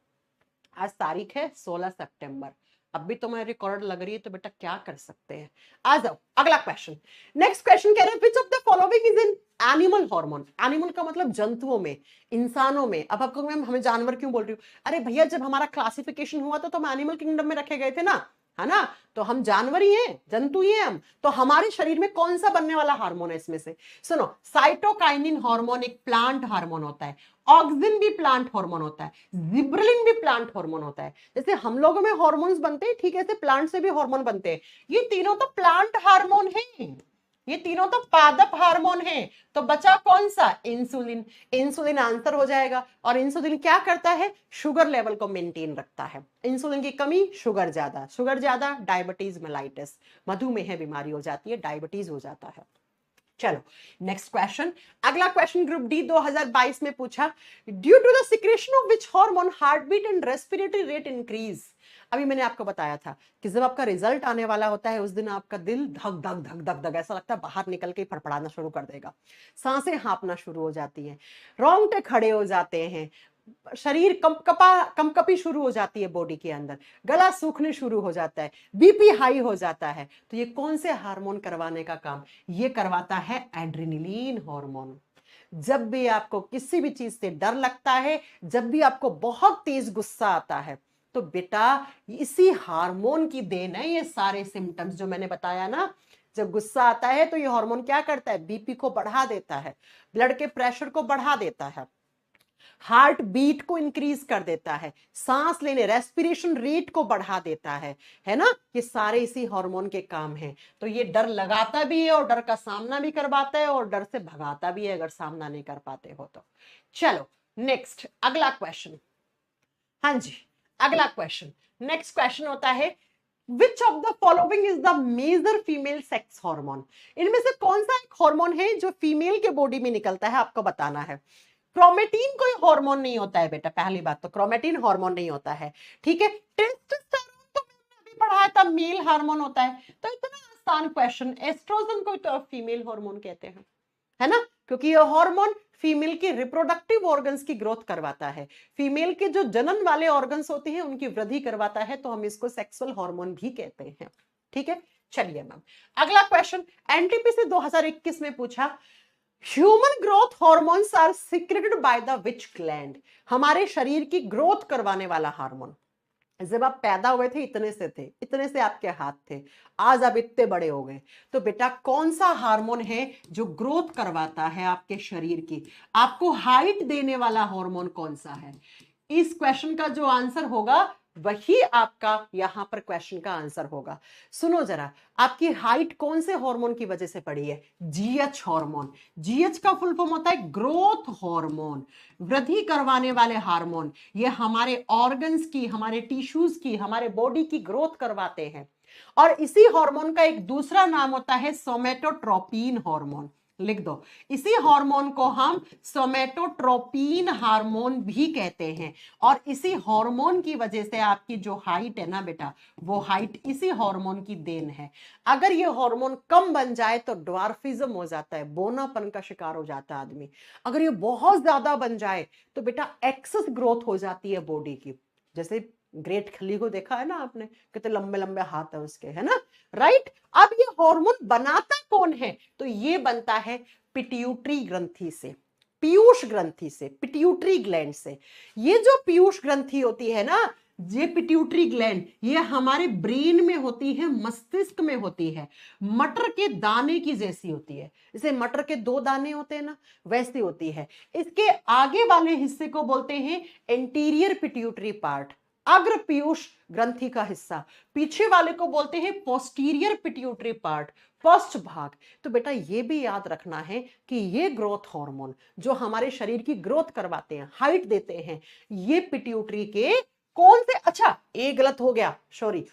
आज तारीख है 16 सितंबर, अब भी तुम्हें रिकॉर्ड लग रही है, तो बेटा क्या कर सकते हैं? आ जाओ अगला क्वेश्चन। नेक्स्ट क्वेश्चन कह रहे हैं, which of the following is in animal hormone? Animal का मतलब जंतुओं में, इंसानों में। अब आपको मैम हमें जानवर क्यों बोल रही हूँ? अरे भैया, जब हमारा क्लासिफिकेशन हुआ था तो हम एनिमल किंगडम में रखे गए थे ना, है ना? तो हम जानवर ही हैं, जंतु ही हैं हम। तो हमारे शरीर में कौन सा बनने वाला हार्मोन है इसमें से? सुनो, साइटोकाइनिन हार्मोन एक प्लांट हार्मोन होता है, ऑक्सिन भी प्लांट हार्मोन होता है, जिब्रेलिन भी प्लांट हार्मोन होता है। जैसे हम लोगों में हार्मोन्स बनते हैं, ठीक है, ऐसे प्लांट से भी हार्मोन बनते हैं। ये तीनों तो प्लांट हार्मोन हैं, ये तीनों तो पादप हार्मोन हैं। तो बचा कौन सा? इंसुलिन। इंसुलिन आंसर हो जाएगा। और इंसुलिन क्या करता है? शुगर लेवल को मेंटेन रखता है। इंसुलिन की कमी, शुगर ज्यादा, शुगर ज्यादा डायबिटीज मेलाइटिस, मधुमेह बीमारी हो जाती है, डायबिटीज हो जाता है। चलो नेक्स्ट क्वेश्चन। अगला क्वेश्चन ग्रुप डी 2022 में पूछा, due to the secretion of which hormone heart beat and respiratory rate increase. अभी मैंने आपको बताया था कि जब आपका रिजल्ट आने वाला होता है उस दिन आपका दिल धक धक धक धक धक ऐसा लगता है बाहर निकल के फड़फड़ाना शुरू कर देगा, सांसें हाँफना शुरू हो जाती हैं, रोंगटे खड़े हो जाते हैं, शरीर कंपकपी शुरू हो जाती है बॉडी के अंदर, गला सूखने शुरू हो जाता है, बीपी हाई हो जाता है। तो ये कौन से हार्मोन करवाने का काम? ये करवाता है एड्रेनलिन हार्मोन। जब भी आपको किसी भी चीज से डर लगता है, जब भी आपको बहुत तेज गुस्सा आता है, तो बेटा इसी हार्मोन की देन है ये सारे सिम्टम्स जो मैंने बताया ना। जब गुस्सा आता है तो ये हार्मोन क्या करता है? बीपी को बढ़ा देता है, ब्लड के प्रेशर को बढ़ा देता है, हार्ट बीट को इंक्रीज कर देता है, सांस लेने रेस्पिरेशन रेट को बढ़ा देता है ना? ये सारे इसी हार्मोन के काम हैं। तो ये डर लगाता भी है और डर का सामना भी करवाता है और डर से भगाता भी है अगर सामना नहीं कर पाते हो तो। चलो नेक्स्ट अगला क्वेश्चन। हाँ जी, अगला क्वेश्चन, नेक्स्ट क्वेश्चन होता है, which of the following is the major female sex hormone. इनमें से कौन सा एक हार्मोन है जो फीमेल के बॉडी में निकलता है, आपको बताना है। क्रोमेटिन कोई हार्मोन नहीं होता है बेटा, पहली बात तो क्रोमेटिन हार्मोन नहीं होता है, ठीक है। टेस्टोस्टेरोन तो मैंने अभी पढ़ाया था मेल हार्मोन होता है। तो इतना आसान क्वेश्चन, एस्ट्रोजन को तो फीमेल हार्मोन कहते हैं, है ना? क्योंकि ये हार्मोन फीमेल की रिप्रोडक्टिव ऑर्गन्स की ग्रोथ करवाता है, फीमेल के जो जनन वाले ऑर्गन्स होते हैं उनकी वृद्धि करवाता है, तो हम इसको सेक्सुअल हार्मोन भी कहते हैं, ठीक है। चलिए मैम अगला क्वेश्चन एनटीपीसी 2021 में पूछा, human growth hormones are secreted by the which gland. हमारे शरीर की ग्रोथ करवाने वाला हार्मोन। जब आप पैदा हुए थे इतने से थे, इतने से आपके हाथ थे, आज आप इतने बड़े हो गए, तो बेटा कौन सा हार्मोन है जो ग्रोथ करवाता है आपके शरीर की? आपको हाइट देने वाला हार्मोन कौन सा है? इस क्वेश्चन का जो आंसर होगा वही आपका यहां पर क्वेश्चन का आंसर होगा। सुनो जरा, आपकी हाइट कौन से हार्मोन की वजह से बढ़ी है? GH hormone. जीएच का फुल फॉर्म होता है ग्रोथ हार्मोन, वृद्धि करवाने वाले हार्मोन। ये हमारे ऑर्गन्स की, हमारे टिश्यूज की, हमारे बॉडी की ग्रोथ करवाते हैं। और इसी हार्मोन का एक दूसरा नाम होता है सोमेटोट्रोपिन हार्मोन। लिख दो, इसी हार्मोन को हम सोमेटोट्रोपिन हार्मोन भी कहते हैं। और इसी हार्मोन की वजह से आपकी जो हाइट है ना बेटा, वो हाइट इसी हार्मोन की देन है। अगर ये हार्मोन कम बन जाए तो ड्वार्फिज्म हो जाता है, बोनापन का शिकार हो जाता है आदमी। अगर ये बहुत ज्यादा बन जाए तो बेटा एक्सेस ग्रोथ हो जाती है बॉडी की। जैसे ग्रेट खली को देखा है ना आपने, कितने लंबे लंबे हाथ है उसके, है ना? राइट। अब ये हार्मोन बनाता कौन है? तो ये बनता है पिट्यूटरी ग्रंथि से, पीयूष ग्रंथि से, पिट्यूटरी ग्लैंड से। ये जो पीयूष ग्रंथि होती है ना, ये पिट्यूटरी ग्लैंड, ये हमारे ब्रेन में होती है, मस्तिष्क में होती है, मटर के दाने की जैसी होती है। जैसे मटर के दो दाने होते हैं ना, वैसी होती है। इसके आगे वाले हिस्से को बोलते हैं एंटीरियर पिट्यूटरी पार्ट, अग्र पीयूष ग्रंथि का हिस्सा। पीछे वाले को बोलते हैं पोस्टीरियर पिट्यूटरी पार्ट, फर्स्ट भाग। तो बेटा ये भी याद रखना है कि ये ग्रोथ हार्मोन जो हमारे शरीर की ग्रोथ करवाते हैं, हाइट देते हैं, ये पिट्यूटरी के कौन से, अच्छा ए गलत हो गया, सॉरी,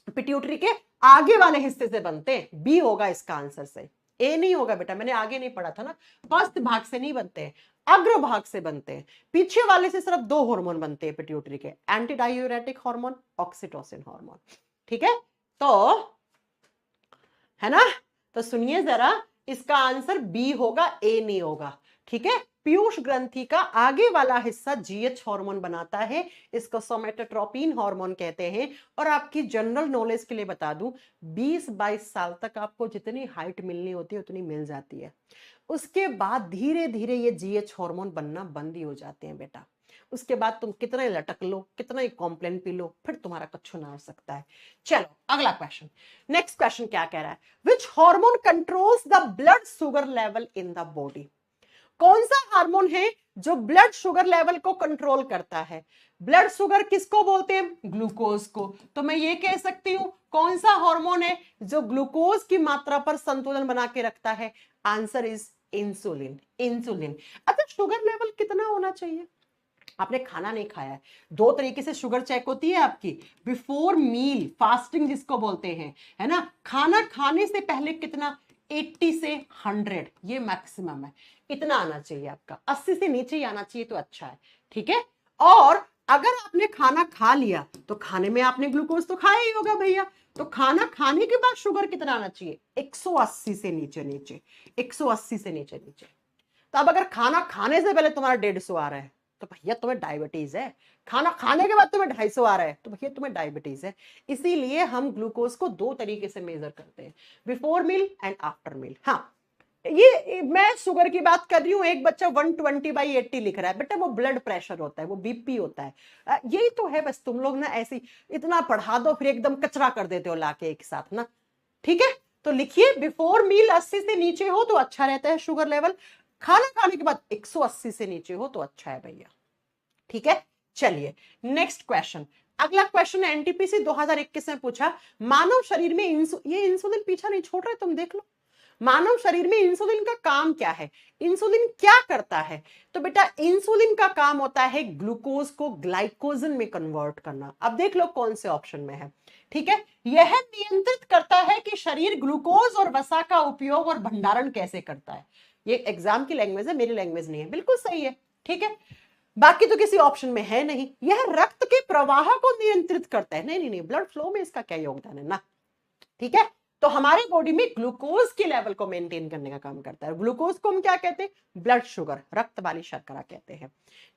पिट्यूटरी के आगे वाले हिस्से से बनते हैं। बी होगा इसका आंसर से, ए नहीं होगा बेटा, मैंने आगे नहीं पढ़ा था ना। फर्स्ट भाग से नहीं बनते हैं, अग्र भाग से बनते हैं। पीछे वाले से सिर्फ दो हार्मोन बनते हैं पिट्यूटरी के, anti diuretic hormone, oxytocin hormone, ठीक है। तो है ना, तो सुनिए जरा, इसका आंसर बी होगा, ए नहीं होगा, ठीक है। पीयूष ग्रंथि का आगे वाला हिस्सा जीएच हार्मोन बनाता है, इसको सोमेटोट्रोपिन हार्मोन कहते हैं। और आपकी जनरल नॉलेज के लिए बता दूं, 20-22 साल तक आपको जितनी हाइट मिलनी होती है उतनी मिल जाती है। उसके बाद धीरे धीरे ये जीएच हार्मोन बनना बंद ही हो जाते हैं बेटा। उसके बाद तुम कितना ही लटक लो, कितना ही कॉम्प्लेन पी लो, फिर तुम्हारा कुछ ना हो सकता है। चलो अगला क्वेश्चन, नेक्स्ट क्वेश्चन क्या कह रहा है, which hormone controls the blood sugar level in the body? कौन सा हार्मोन है जो ब्लड शुगर लेवल को कंट्रोल करता है? ब्लड शुगर किसको बोलते हैं? ग्लूकोज को। तो मैं ये कह सकती हूं कौन सा हार्मोन है जो ग्लूकोज की मात्रा पर संतुलन बना के रखता है? Answer is insulin. इंसुलिन। अच्छा, शुगर लेवल कितना होना चाहिए? आपने खाना नहीं खाया है, 2 तरीके से शुगर चेक होती है आपकी, बिफोर मील फास्टिंग जिसको बोलते हैं, है ना, खाना खाने से पहले कितना, 80 से 100, ये मैक्सिमम है, इतना आना चाहिए आपका, 80 से नीचे ही आना चाहिए तो अच्छा है, ठीक है। और अगर आपने खाना खा लिया तो खाने में आपने ग्लूकोज तो खाया ही होगा भैया, तो खाना खाने के बाद शुगर कितना आना चाहिए? 180 से नीचे, 180 से नीचे। तो अब अगर खाना खाने से पहले तुम्हारा 150 आ रहा है तो भैया तुम्हें डायबिटीज है, खाना खाने के बाद तुम्हें 250 आ रहा है तो भैया तुम्हें डायबिटीज है। इसीलिए हम ग्लूकोज को 2 तरीके से मेजर करते हैं, before meal and after meal. हाँ, ये मैं शुगर की बात कर रही हूं, एक बच्चा 120/80 लिख रहा है, बेटा वो ब्लड प्रेशर होता है, वो बीपी होता है। यही तो है, बस तुम लोग ना ऐसी इतना पढ़ा दो फिर एकदम कचरा कर देते हो लाके एक साथ ना, ठीक है। तो लिखिए बिफोर मील 80 से नीचे हो तो अच्छा रहता है शुगर लेवल, खाना खाने के बाद 180 से नीचे हो तो अच्छा है भैया, ठीक है। चलिए नेक्स्ट क्वेश्चन, अगला क्वेश्चन एनटीपीसी 2021 में पूछा, मानव शरीर में ये इंसुलिन पीछा नहीं छोड़ रहे, तुम देख लो, मानव शरीर में इंसुलिन का काम क्या है, इंसुलिन क्या करता है? तो बेटा इंसुलिन का काम होता है ग्लूकोज को ग्लाइकोजन में कन्वर्ट करना। अब देख लो कौन से ऑप्शन में है, ठीक है। यह नियंत्रित करता है कि शरीर ग्लूकोज और वसा का उपयोग और भंडारण कैसे करता है। ये एग्जाम की लैंग्वेज है, मेरी लैंग्वेज नहीं है, बिल्कुल सही है, ठीक है। बाकी तो किसी ऑप्शन में है नहीं। यह रक्त के प्रवाह को नियंत्रित करता है, नहीं, ब्लड फ्लो में इसका क्या योगदान है ना, ठीक है। तो हमारे बॉडी में ग्लूकोज के लेवल को मेंटेन करने का काम करता है। ग्लूकोज को हम क्या कहते हैं? ब्लड शुगर, रक्त वाली शर्करा कहते हैं,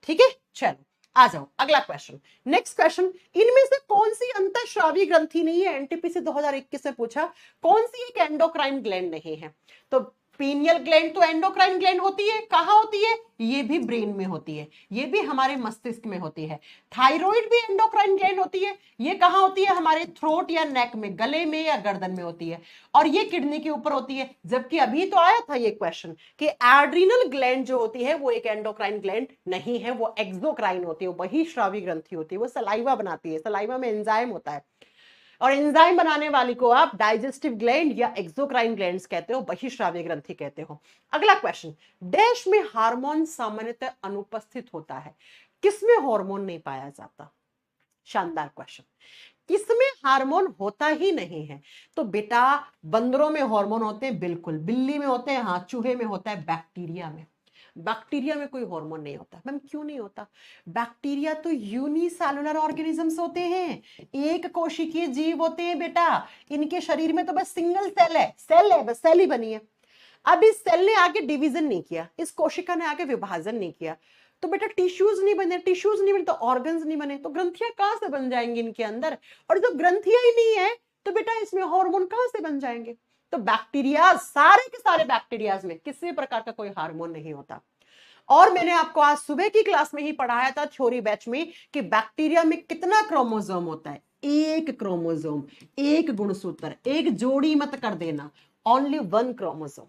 ठीक है। चलो आ जाओ अगला क्वेश्चन, नेक्स्ट क्वेश्चन, इनमें से कौन सी अंतःस्रावी ग्रंथि नहीं है? एनटीपीसी 2021 में पूछा, कौन सी एक एंडोक्राइन ग्लैंड नहीं है? तो पीनियल ग्लैंड तो एंडोक्राइन ग्लैंड होती है, कहां होती है? ये भी ब्रेन में होती है, ये भी हमारे मस्तिष्क में होती है। थायराइड भी एंडोक्राइन ग्लैंड होती है, ये कहां होती है? हमारे थ्रोट या नेक में, गले में या गर्दन में होती है, और ये किडनी के ऊपर होती है। जबकि अभी तो आया था ये क्वेश्चन कि एड्रिनल ग्लैंड जो होती है वो एक एंडोक्राइन ग्लैंड नहीं है, वो एक्सोक्राइन होती है, वो बहिस्रावी ग्रंथि होती है, वो सलाइवा बनाती है, सलाइवा में एंजाइम होता है, और एंजाइम बनाने वाली को आप डाइजेस्टिव ग्लैंड या एक्सोक्राइन ग्लैंड्स कहते हो, बहिस्रावी ग्रंथि कहते हो। अगला क्वेश्चन, डैश में हार्मोन सामान्यतः अनुपस्थित होता है, किसमें हार्मोन नहीं पाया जाता? शानदार क्वेश्चन, किसमें हार्मोन होता ही नहीं है? तो बेटा बंदरों में हार्मोन होते हैं, बिल्कुल, बिल्ली में होते हैं, हाँ, चूहे में होता है, बैक्टीरिया में, बैक्टीरिया में कोई हार्मोन नहीं होता। मैम क्यों नहीं होता? बैक्टीरिया तो यूनिसेलुलर ऑर्गेनिजम्स होते हैं, एक कोशिकीय जीव होते हैं बेटा, इनके शरीर में तो बस सिंगल सेल है, बस सेल ही बनी है। अब इस सेल ने आगे डिवीजन नहीं किया, इस कोशिका ने आगे विभाजन नहीं किया, तो बेटा टिश्यूज नहीं बने तो ऑर्गन्स नहीं बने, तो ग्रंथियां कहां से बन जाएंगी इनके अंदर? और जब ग्रंथियां ही नहीं है तो बेटा इसमें हार्मोन कहां से बन जाएंगे? तो बैक्टीरिया, सारे के सारे बैक्टीरियाज में किसी प्रकार का कोई हार्मोन नहीं होता। और मैंने आपको आज सुबह की क्लास में ही पढ़ाया था थ्योरी बैच में कि बैक्टीरिया में कितना क्रोमोसोम होता है? एक क्रोमोसोम, एक गुणसूत्र, एक जोड़ी मत कर देना, ओनली 1 क्रोमोसोम।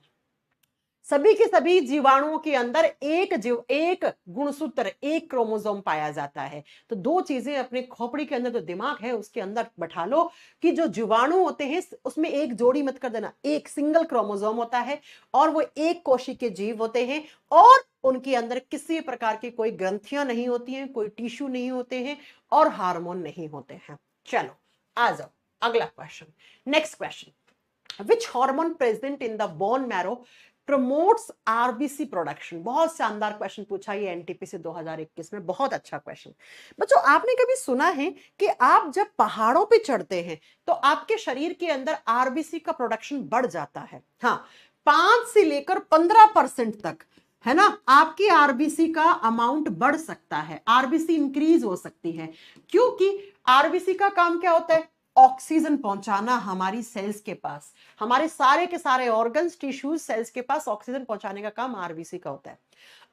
सभी के सभी जीवाणुओं के अंदर एक गुणसूत्र, एक क्रोमोसोम पाया जाता है। तो 2 चीजें अपने खोपड़ी के अंदर, जो दिमाग है उसके अंदर बैठा लो कि जो जीवाणु होते हैं उसमें एक जोड़ी मत कर देना, एक सिंगल क्रोमोसोम होता है, और वो एक कोशिकीय जीव होते हैं, और उनके अंदर किसी प्रकार की कोई ग्रंथियां नहीं होती हैं, कोई टिश्यू नहीं होते हैं, और हार्मोन नहीं होते हैं। चलो आ जाओ अगला question, next question, which hormone present in the bone marrow promotes RBC production? बहुत शानदार क्वेश्चन पूछा ये एनटीपीसी 2021 में, बहुत अच्छा क्वेश्चन। बच्चों आपने कभी सुना है कि आप जब पहाड़ों पे चढ़ते हैं तो आपके शरीर के अंदर आरबीसी का प्रोडक्शन बढ़ जाता है? हाँ, 5 से लेकर 15% तक, है ना, आपकी आरबीसी का अमाउंट बढ़ सकता है, आरबीसी इंक्रीज हो सकती है, क्योंकि आरबीसी का काम क्या होता है? ऑक्सीजन पहुंचाना हमारी सेल्स के पास, हमारे सारे के सारे ऑर्गन्स, टिश्यूज, सेल्स के पास ऑक्सीजन पहुंचाने का काम आरबीसी का होता है।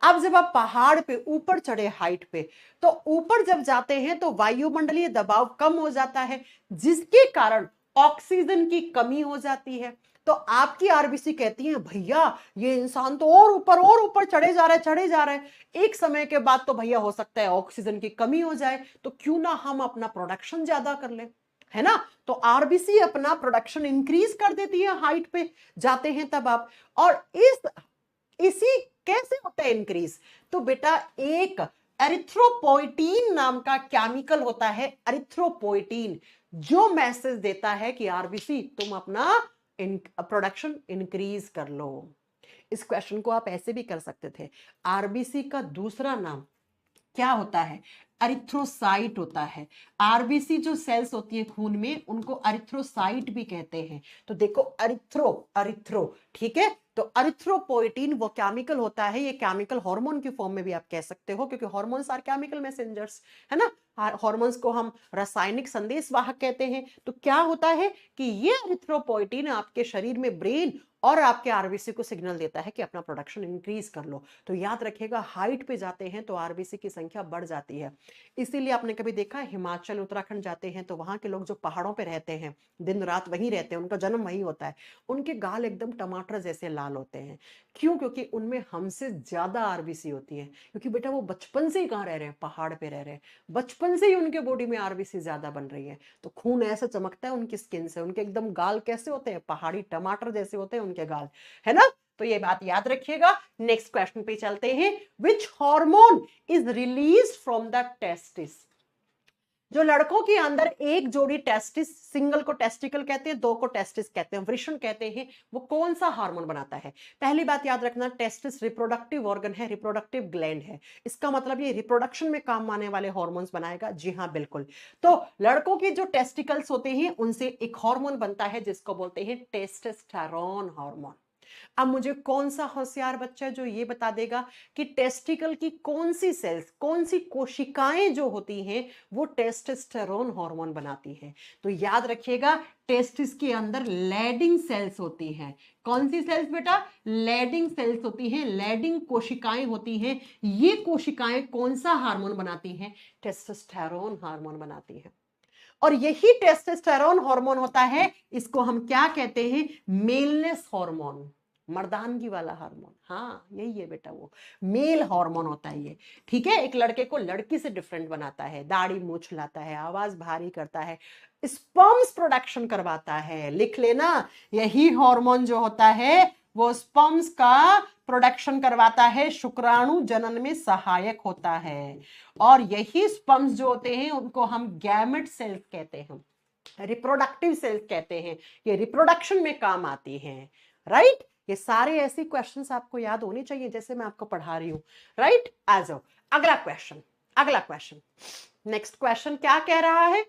अब जब आप पहाड़ पे ऊपर चढ़े हाइट पे, तो ऊपर जब जाते हैं तो वायुमंडलीय दबाव कम हो जाता है, जिसके कारण ऑक्सीजन की कमी हो जाती है। तो आपकी आरबीसी कहती है भैया ये इंसान तो और ऊपर चढ़े जा रहा है, एक समय के बाद तो भैया हो सकता है ऑक्सीजन की कमी हो जाए, तो क्यों ना हम अपना प्रोडक्शन ज्यादा कर लें, है ना। तो आरबीसी अपना प्रोडक्शन इंक्रीज कर देती है हाइट पे जाते हैं तब आप। और इसी कैसे होता है इंक्रीज, तो बेटा एक एरिथ्रोपोइटीन नाम का केमिकल होता है, एरिथ्रोपोइटीन, जो मैसेज देता है कि आरबीसी तुम अपना प्रोडक्शन इंक्रीज कर लो। इस क्वेश्चन को आप ऐसे भी कर सकते थे, आरबीसी का दूसरा नाम क्या होता है, एरिथ्रोसाइट होता है। आरबीसी जो सेल्स होती है खून में, उनको एरिथ्रोसाइट भी कहते हैं। तो देखो अरिथ्रो, ठीक है। तो एरिथ्रोपोइटीन वो केमिकल होता है, ये केमिकल हार्मोन की फॉर्म में भी आप कह सकते हो, क्योंकि हार्मोन्स आर केमिकल मैसेंजर्स, है ना। हार्मोन्स को हम रासायनिक संदेश वाहक कहते हैं। तो क्या होता है कि ये एरिथ्रोपोइटीन आपके शरीर में ब्रेन और आपके आरबीसी को सिग्नल देता है कि अपना प्रोडक्शन इंक्रीज कर लो। तो याद रखिएगा, हाइट पे जाते हैं तो आरबीसी की संख्या बढ़ जाती है। इसीलिए आपने कभी देखा हिमाचल उत्तराखंड जाते हैं तो वहां के लोग जो पहाड़ों पे रहते हैं, दिन रात वहीं रहते हैं, उनका जन्म वहीं होता है, उनके गाल एकदम टमाटर जैसे लाल होते हैं। क्यों? क्योंकि उनमें हमसे ज्यादा आरबीसी होती है, क्योंकि बेटा वो बचपन से ही कहाँ रह रहे हैं, पहाड़ पे रह रहे हैं, बचपन से ही उनके बॉडी में आरबीसी ज्यादा बन रही है। तो खून ऐसा चमकता है उनकी स्किन से, उनके एकदम गाल कैसे होते हैं, पहाड़ी टमाटर जैसे होते हैं उनके गाल, है ना। तो ये बात याद रखिएगा। नेक्स्ट क्वेश्चन पे चलते हैं। Which hormone is release from the testis. जो लड़कों के अंदर एक जोड़ी टेस्टिस, सिंगल को टेस्टिकल कहते हैं, दो को टेस्टिस कहते हैं, वृषण कहते हैं, वो कौन सा हार्मोन बनाता है। पहली बात याद रखना, टेस्टिस रिप्रोडक्टिव ऑर्गन है, रिप्रोडक्टिव ग्लैंड है, इसका मतलब ये रिप्रोडक्शन में काम आने वाले हार्मोन्स बनाएगा। जी हाँ बिल्कुल। तो लड़कों के जो टेस्टिकल्स होते हैं उनसे एक हार्मोन बनता है जिसको बोलते हैं टेस्टोस्टेरोन हार्मोन। अब मुझे कौन सा होशियार बच्चा जो ये बता देगा कि टेस्टिकल की कौन सी सेल्स, कौन सी कोशिकाएं जो होती हैं वो टेस्टोस्टेरोन हार्मोन बनाती हैं। तो याद रखिएगा, टेस्टिस के अंदर लैडिंग सेल्स होती हैं। कौन सी सेल्स बेटा? लैडिंग सेल्स होती हैं, लैडिंग कोशिकाएं होती हैं। ये कोशिकाएं कौन सा हार्मोन बनाती हैं? टेस्टोस्टेरोन हार्मोन बनाती हैं। और यही टेस्टोस्टेरोन हार्मोन होता है, इसको हम क्या कहते हैं? मेलनेस हार्मोन, मर्दानगी वाला हार्मोन। हाँ यही है बेटा, वो मेल हार्मोन होता है ये, ठीक है। एक लड़के को लड़की से डिफरेंट बनाता है, दाढ़ी मूछ लाता है, आवाज भारी करता है, स्पर्म्स प्रोडक्शन करवाता है। लिख लेना, यही हार्मोन जो होता है वो स्पर्म्स का प्रोडक्शन करवाता है, शुक्राणु जनन में सहायक होता है। और यही स्पर्म्स जो होते हैं उनको हम गैमेट सेल्स कहते हैं, रिप्रोडक्टिव सेल्स कहते हैं। ये रिप्रोडक्शन में काम आती हैं, राइट। ये सारे ऐसे क्वेश्चंस आपको याद होने चाहिए जैसे मैं आपको पढ़ा रही हूं, राइट। आ जाओ अगला क्वेश्चन, अगला क्वेश्चन। नेक्स्ट क्वेश्चन क्या कह रहा है?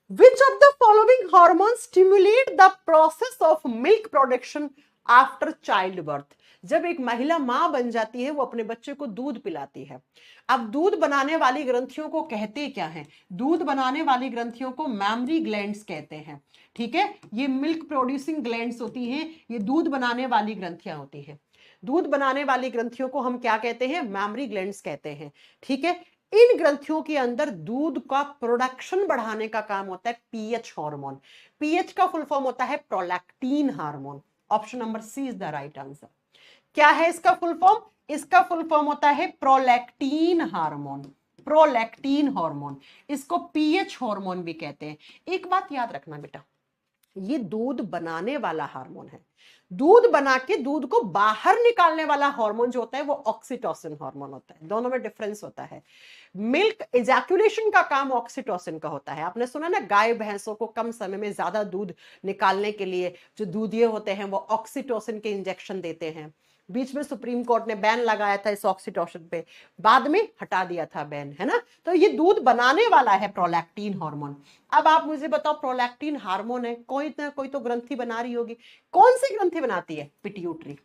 Which of the following hormones stimulate the process of milk production after childbirth? जब एक महिला मां बन जाती है वो अपने बच्चे को दूध पिलाती है। अब दूध बनाने वाली ग्रंथियों को कहते क्या है? दूध बनाने वाली ग्रंथियों को मैमरी ग्लैंड्स कहते हैं, ठीक है। ये मिल्क प्रोड्यूसिंग ग्लैंड्स होती हैं, ये दूध बनाने वाली ग्रंथियां होती हैं। दूध बनाने वाली ग्रंथियों को हम क्या कहते हैं? मैमरी ग्लैंड्स कहते हैं, ठीक है। इन ग्रंथियों के अंदर दूध का प्रोडक्शन बढ़ाने का काम होता है पीएच हार्मोन। पीएच का फुल फॉर्म होता है prolactin hormone. Option number C is the right answer. क्या है इसका फुल फॉर्म? इसका फुल फॉर्म होता है प्रोलैक्टिन हार्मोन, प्रोलैक्टिन हार्मोन। इसको पीएच हार्मोन भी कहते हैं। एक बात याद रखना बेटा, ये दूध बनाने वाला हार्मोन है। दूध बना के दूध को बाहर निकालने वाला हार्मोन जो होता है वो ऑक्सीटोसिन हार्मोन होता है। दोनों में डिफरेंस होता है। मिल्क इजैकुलेशन का काम ऑक्सीटोसिन का होता है। आपने सुना ना, गाय भैंसों को कम समय में ज्यादा दूध निकालने के लिए जो दूधिये होते हैं वो ऑक्सीटोसिन के इंजेक्शन देते हैं। बीच में सुप्रीम कोर्ट ने बैन लगाया था इस ऑक्सीटोसिन पे, बाद में हटा दिया था बैन, है ना। तो ये दूध बनाने वाला है प्रोलैक्टिन हार्मोन। अब आप मुझे बताओ, प्रोलैक्टिन हार्मोन है, कोई ना कोई तो ग्रंथि बना रही होगी। कौन सी ग्रंथि बनाती है? पिट्यूटरी,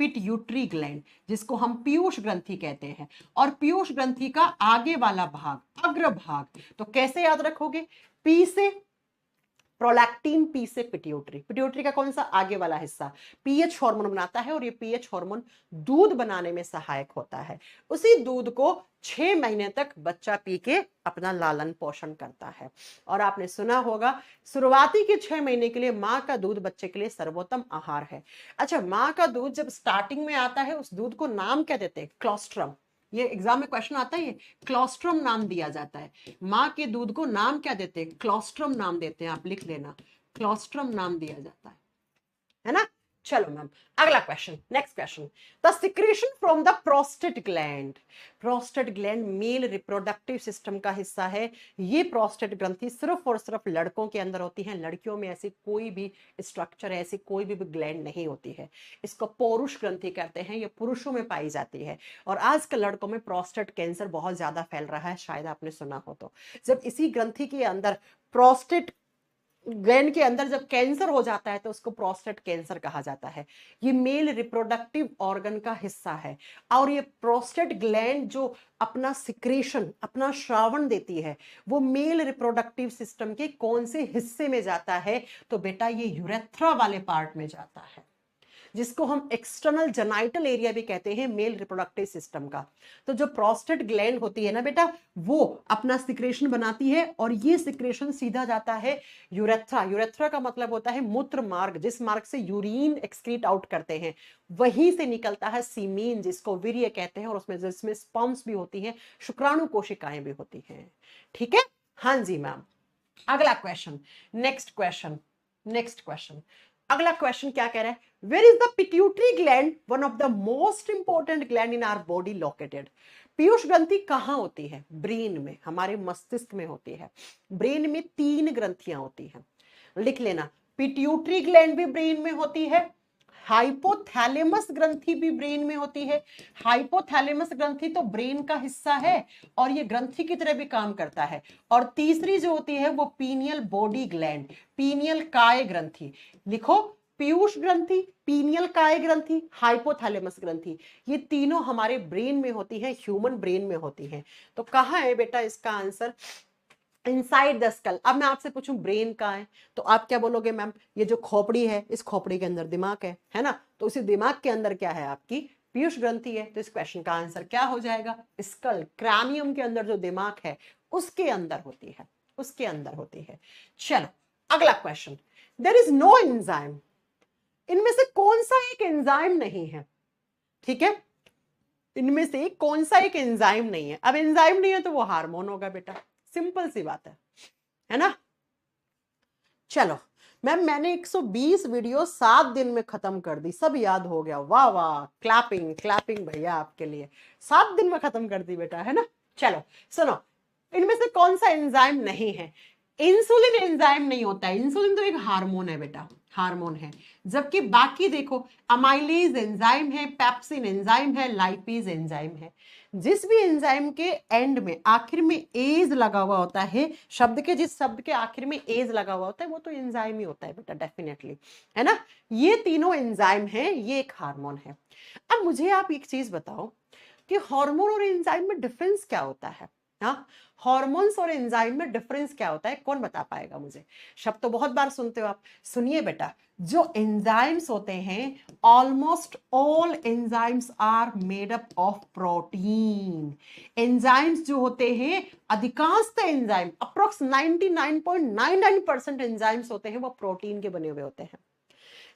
पिट्यूटरी ग्लैंड, जिसको हम पीयूष ग्रंथि कहते हैं। और पीयूष ग्रंथि का आगे वाला भाग, अग्र भाग, तो कैसे याद रखोगे? पी से प्रोलैक्टिन पी से पिट्यूटरी, पिट्यूटरी का कौन सा आगे वाला हिस्सा पीएच हार्मोन बनाता है और ये पीएच हार्मोन दूध बनाने में सहायक होता है। उसी दूध को 6 महीने तक बच्चा पी के अपना लालन पोषण करता है। और आपने सुना होगा शुरुआती के 6 महीने के लिए माँ का दूध बच्चे के लिए सर्वोत्तम आहार है। अच्छा, माँ का दूध जब स्टार्टिंग में आता है उस दूध को नाम क्या देते हैं? क्लोस्ट्रम। ये एग्जाम में क्वेश्चन आता है, ये क्लोस्ट्रम नाम दिया जाता है। माँ के दूध को नाम क्या देते हैं? क्लोस्ट्रम नाम देते हैं, आप लिख लेना, क्लोस्ट्रम नाम दिया जाता है ना। चलो मैम, अगला question, next question, the secretion from the prostate gland. Prostate gland male reproductive system का हिस्सा है। ये प्रोस्टेट ग्रंथि सिर्फ और सिर्फ लड़कों के अंदर होती है, लड़कियों में ऐसी कोई भी स्ट्रक्चर, ऐसी कोई भी ग्लैंड नहीं होती है। इसको पौरुष ग्रंथि कहते हैं, ये पुरुषों में पाई जाती है। और आजकल लड़कों में प्रोस्टेट कैंसर बहुत ज्यादा फैल रहा है, शायद आपने सुना हो। तो जब इसी ग्रंथि के अंदर प्रोस्टेट ग्लैंड के अंदर जब कैंसर हो जाता है तो उसको प्रोस्टेट कैंसर कहा जाता है। ये मेल रिप्रोडक्टिव ऑर्गन का हिस्सा है। और ये प्रोस्टेट ग्लैंड जो अपना सिक्रेशन, अपना श्रावण देती है, वो मेल रिप्रोडक्टिव सिस्टम के कौन से हिस्से में जाता है? तो बेटा ये यूरेथ्रा वाले पार्ट में जाता है, जिसको हम एक्सटर्नल जेनाइटल एरिया भी कहते हैं मेल रिप्रोडक्टिव सिस्टम का। तो जो प्रोस्टेट ग्लैंड होती है ना बेटा, वो अपना सिक्रेशन बनाती है और ये सिक्रेशन सीधा जाता है यूरेथ्रा। यूरेथ्रा का मतलब होता है मूत्र मार्ग, जिस मार्ग से यूरिन एक्सक्रीट आउट करते हैं, वहीं से निकलता है सीमीन, जिसको वीर्य कहते हैं। और उसमें जिसमें स्पर्म्स भी होती हैं, शुक्राणु कोशिकाएं भी होती हैं। ठीक है, हाँ जी मैम। अगला question, next question, next question, अगला क्वेश्चन क्या कह रहा है? Where is the pituitary gland, one of the most important gland in our body located. पीयूष ग्रंथि कहां होती है? ब्रेन में, हमारे मस्तिष्क में होती है। ब्रेन में 3 ग्रंथियां होती हैं, लिख लेना। पिट्यूटरी ग्लैंड भी ब्रेन में होती है, हाइपोथैलेमस ग्रंथि भी ब्रेन में होती है। हाइपोथैलेमस ग्रंथि तो ब्रेन का हिस्सा है और ये ग्रंथि की तरह भी काम करता है। और तीसरी जो होती है वो पीनियल बॉडी ग्लैंड, पीनियल काय ग्रंथि। लिखो, पीयूष ग्रंथि, पीनियल काय ग्रंथि, हाइपोथैलेमस ग्रंथि, ये तीनों हमारे ब्रेन में होती है, ह्यूमन ब्रेन में होती है। तो कहां है बेटा इसका आंसर? Inside the skull. अब मैं आपसे पूछूं ब्रेन कहाँ है, तो आप क्या बोलोगे? मैम ये जो खोपड़ी है, इस खोपड़ी के अंदर दिमाग है ना। तो उसी दिमाग के अंदर क्या है? आपकी पीयूष ग्रंथि है। तो इस क्वेश्चन का आंसर क्या हो जाएगा? स्कल, क्रैनियम के अंदर जो दिमाग है उसके अंदर होती है, उसके अंदर होती है। चलो अगला question, there is no enzyme. इनमें से कौन सा एक एंजाइम नहीं है? ठीक है, इनमें से कौन सा एक एंजाइम नहीं है? अब एंजाइम नहीं है तो वो हार्मोन होगा बेटा, सिंपल सी बात है ना। चलो मैम, मैंने 120 वीडियो 7 दिन में खत्म कर दी, सब याद हो गया, वाह वाह, क्लैपिंग क्लैपिंग भैया आपके लिए। 7 दिन में खत्म कर दी बेटा, है ना। चलो सुनो, इनमें से कौन सा एंजाइम नहीं है? इंसुलिन एंजाइम नहीं होता है। इंसुलिन तो एक हार्मोन है बेटा, हार्मोन है। जबकि बाकी देखो, अमाइलेज एंजाइम है, पेप्सिन एंजाइम है, लाइपेज एंजाइम है। जिस भी एंजाइम के एंड में, आखिर में एज लगा हुआ होता है, शब्द के जिस शब्द के आखिर में एज लगा हुआ होता है वो तो एंजाइम ही होता है बेटा, डेफिनेटली, है ना। ये तीनों एंजाइम है, ये एक हार्मोन है। अब मुझे आप एक चीज बताओ कि हार्मोन और एंजाइम में डिफरेंस क्या होता है? हाँ, हॉर्मोन्स और एंजाइम में डिफरेंस क्या होता है? कौन बता पाएगा मुझे? शब्द तो बहुत बार सुनते हो आप। सुनिए बेटा, जो एंजाइम्स होते हैं, almost all enzymes are made up of protein. Enzymes जो होते हैं, अधिकांशतः एंजाइम, अप्रोक्स 99.99% एंजाइम्स होते हैं वो प्रोटीन के बने हुए होते हैं।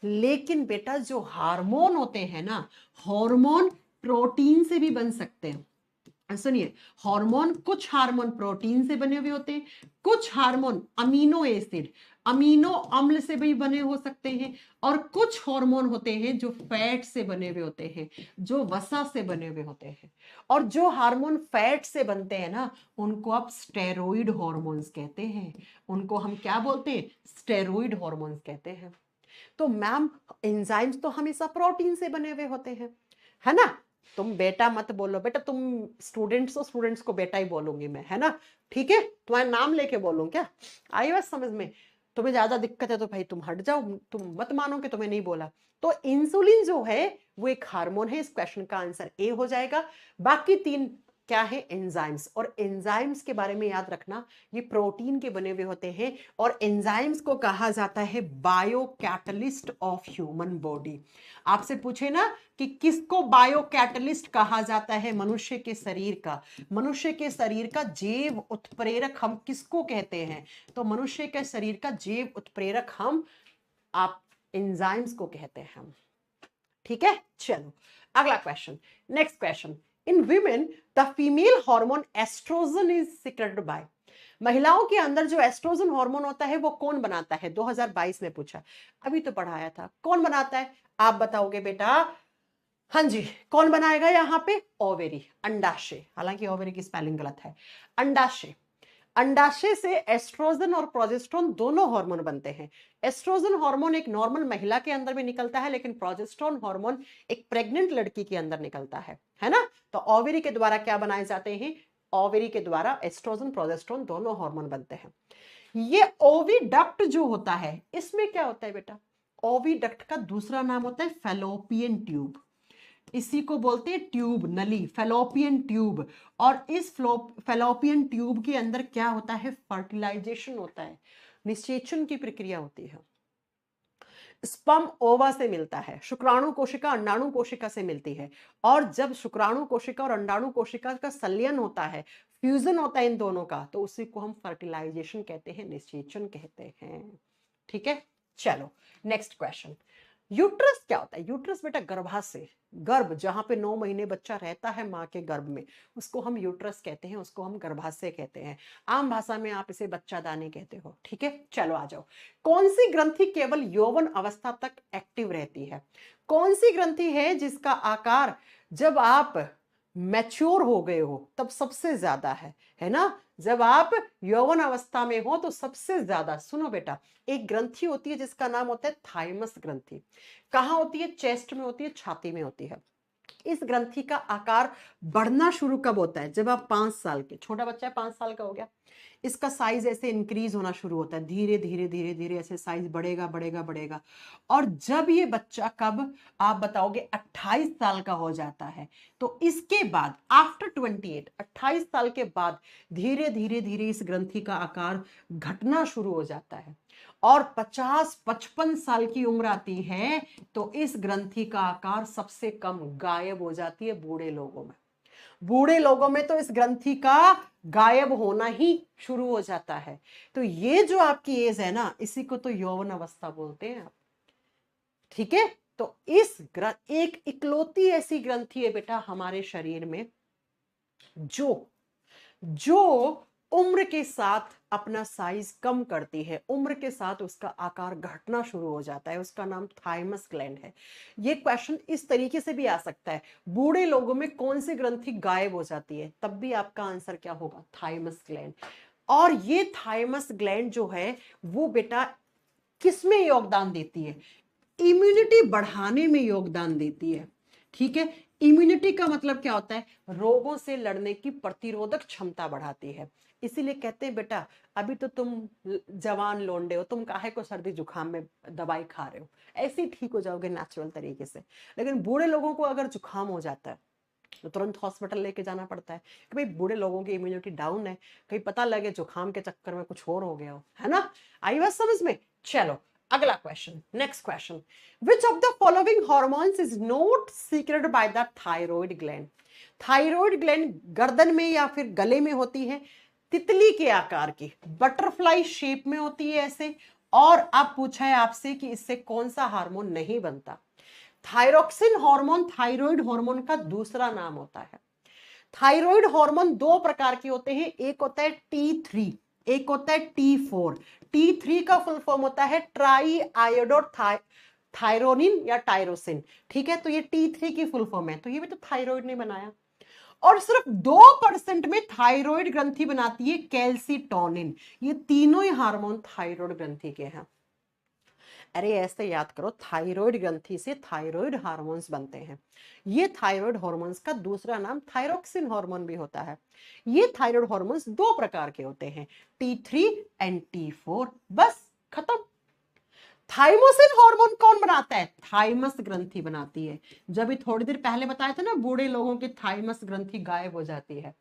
लेकिन बेटा जो हार्मोन होते हैं ना, हार्मोन प्रोटीन से भी बन सकते हैं। सुनिए, हार्मोन, कुछ हार्मोन प्रोटीन से बने हुए होते हैं, कुछ हार्मोन अमीनो एसिड, अमीनो अम्ल से भी बने हो सकते हैं, और कुछ हार्मोन होते हैं जो फैट से बने हुए होते हैं, जो वसा से बने हुए होते हैं। और जो हार्मोन फैट से बनते हैं ना, उनको आप स्टेरॉइड हार्मोन्स कहते हैं। उनको हम क्या बोलते हैं? स्टेरॉइड हार्मोन्स कहते हैं। तो मैम एंजाइम्स तो हमेशा प्रोटीन से बने हुए होते हैं, है ना। तुम बेटा मत बोलो बेटा, तुम स्टूडेंट्स हो, स्टूडेंट्स को बेटा ही बोलूंगी मैं, है ना। ठीक है, तुम्हारा नाम लेके बोलूं क्या? आई बात समझ में? तुम्हें ज्यादा दिक्कत है तो भाई तुम हट जाओ, तुम मत मानो कि तुम्हें नहीं बोला। तो इंसुलिन जो है वो एक हार्मोन है। इस क्वेश्चन का आंसर ए हो जाएगा। बाकी 3 क्या है, एंजाइम्स। और एंजाइम्स के बारे में याद रखना, ये प्रोटीन के बने हुए होते हैं और एंजाइम्स को कहा जाता है bio catalyst of human body. आपसे पूछे ना कि किसको बायो कैटलिस्ट कहा जाता है, मनुष्य के शरीर का, मनुष्य के शरीर का जैव उत्प्रेरक हम किसको कहते हैं, तो मनुष्य के शरीर का जैव उत्प्रेरक हम आप एंजाइम्स को कहते हैं हम। ठीक है, चलो अगला question, next question. In women the female hormone oestrogen is secreted by. महिलाओं के अंदर जो एस्ट्रोजन हार्मोन होता है वो कौन बनाता है, 2022 में पूछा, अभी तो पढ़ाया था, कौन बनाता है आप बताओगे बेटा? हाँ जी, कौन बनाएगा यहाँ पे, ओवेरी, अंडाशय, हालांकि ओवेरी की स्पेलिंग गलत है, अंडाशय। अंडाशय से एस्ट्रोजन और प्रोजेस्टेरोन दोनों हार्मोन बनते हैं। एस्ट्रोजन हार्मोन एक नॉर्मल महिला के अंदर भी निकलता है, लेकिन प्रोजेस्टेरोन हार्मोन एक प्रेग्नेंट लड़की के अंदर निकलता है ना। तो ओवेरी के द्वारा क्या बनाए जाते हैं, ओवेरी के द्वारा एस्ट्रोजन प्रोजेस्टेरोन दोनों हार्मोन बनते हैं। ये ओविडक्ट जो होता है, इसमें क्या होता है बेटा, ओविडक्ट का दूसरा नाम होता है फैलोपियन ट्यूब, इसी को बोलते हैं ट्यूब नली, फैलोपियन ट्यूब। और इस फैलोपियन ट्यूब के अंदर क्या होता है, फर्टिलाइजेशन होता है, निषेचन की प्रक्रिया होती है। स्पर्म ओवा से मिलता है, शुक्राणु कोशिका अंडाणु कोशिका से मिलती है, और जब शुक्राणु कोशिका और अंडाणु कोशिका का संलयन होता है, फ्यूजन होता है इन दोनों का, तो उसी को हम फर्टिलाइजेशन कहते हैं, निषेचन कहते हैं। ठीक है, चलो नेक्स्ट क्वेश्चन। यूट्रस क्या होता है, यूट्रस बेटा गर्भाशय, गर्भ जहां पे 9 महीने बच्चा रहता है मां के गर्भ में, उसको हम यूट्रस कहते हैं, उसको हम गर्भाशय कहते हैं, आम भाषा में आप इसे बच्चादानी कहते हो। ठीक है, चलो आ जाओ। कौन सी ग्रंथि केवल यौवन अवस्था तक एक्टिव रहती है, कौन सी ग्रंथि है जिसका आकार जब आप मैच्योर हो गए हो तब सबसे ज्यादा है ना, जब आप यौवन अवस्था में हो तो सबसे ज्यादा। सुनो बेटा, एक ग्रंथि होती है जिसका नाम होता है थाइमस ग्रंथि। कहाँ होती है, चेस्ट में होती है, छाती में होती है। इस ग्रंथि का आकार बढ़ना शुरू कब होता है, जब आप 5 साल के, छोटा बच्चा है 5 साल का हो गया, इसका साइज ऐसे इंक्रीज होना शुरू होता है, धीरे धीरे धीरे धीरे ऐसे साइज बढ़ेगा बढ़ेगा बढ़ेगा। और जब ये बच्चा कब आप बताओगे 28 साल का हो जाता है, तो इसके बाद आफ्टर 28, 28 साल के बाद धीरे धीरे धीरे इस ग्रंथि का आकार घटना शुरू हो जाता है। और 50-55 साल की उम्र आती है तो इस ग्रंथि का आकार सबसे कम गायब हो जाती है बूढ़े लोगों में। बूढ़े लोगों में तो इस ग्रंथि का गायब होना ही शुरू हो जाता है। तो ये जो आपकी एज है ना, इसी को तो यौवन अवस्था बोलते हैं आप। ठीक है, तो एक इकलौती ऐसी ग्रंथि है बेटा हमारे शरीर में जो उम्र के साथ अपना साइज कम करती है, उम्र के साथ उसका आकार घटना शुरू हो जाता है, उसका नाम थाइमस ग्लैंड है। ये क्वेश्चन इस तरीके से भी आ सकता है, बूढ़े लोगों में कौन सी ग्रंथि गायब हो जाती है, तब भी आपका आंसर क्या होगा, थाइमस ग्लैंड। और ये थाइमस ग्लैंड जो है वो बेटा किसमें योगदान देती है, इम्यूनिटी बढ़ाने में योगदान देती है। ठीक है, इम्यूनिटी का मतलब क्या होता है, रोगों से लड़ने की प्रतिरोधक क्षमता बढ़ाती है। इसीलिए कहते हैं बेटा अभी तो तुम जवान लोंडे हो, तुम काहे को सर्दी जुकाम में दवाई खा रहे हो, ऐसे ही ठीक हो जाओगे नेचुरल तरीके से। लेकिन बूढ़े लोगों को अगर जुकाम हो जाता है तो तुरंत हॉस्पिटल लेके जाना पड़ता है कि भाई बूढ़े लोगों की इम्यूनिटी डाउन है, कहीं पता लगे जुकाम के चक्कर में कुछ और हो गया हो, है ना। आई बात समझ में। चलो अगला question, next question. Which of the following hormones is not secreted by the thyroid gland. Thyroid gland गर्दन में या फिर गले में होती है, तितली के आकार की, बटरफ्लाई शेप में होती है ऐसे। और अब पूछा है आपसे कि इससे कौन सा हार्मोन नहीं बनता। थायरोक्सिन हार्मोन थायराइड हार्मोन का दूसरा नाम होता है। थायराइड हार्मोन 2 प्रकार के होते हैं, एक होता है T3, एक होता है T4। T3 का फुल फॉर्म होता है ट्राई आयोडो थायरोनिन या टायरोसिन। ठीक है, तो ये T3 की फुल फॉर्म है, तो ये भी तो थायराइड ने बनाया। और सिर्फ 2% में थायराइड ग्रंथि बनाती है कैल्सिटोनिन। ये तीनों ही हार्मोन थायराइड ग्रंथि के हैं। अरे ऐसे याद करो, थायराइड ग्रंथि से थायराइड हार्मोन्स बनते हैं। ये थायराइड हार्मोन्स का दूसरा नाम थायरोक्सिन हार्मोन भी होता है। ये थायराइड हार्मोन्स 2 प्रकार के होते हैं, T3 एंड T4। बस खत्म। थाइमोसिन हार्मोन कौन बनाता है? थाइमस ग्रंथि बनाती है। जब भी थोड़ी देर पहले बताया था ना, बूढ़े लोगों की थाइमस ग्रंथि गायब हो जाती है,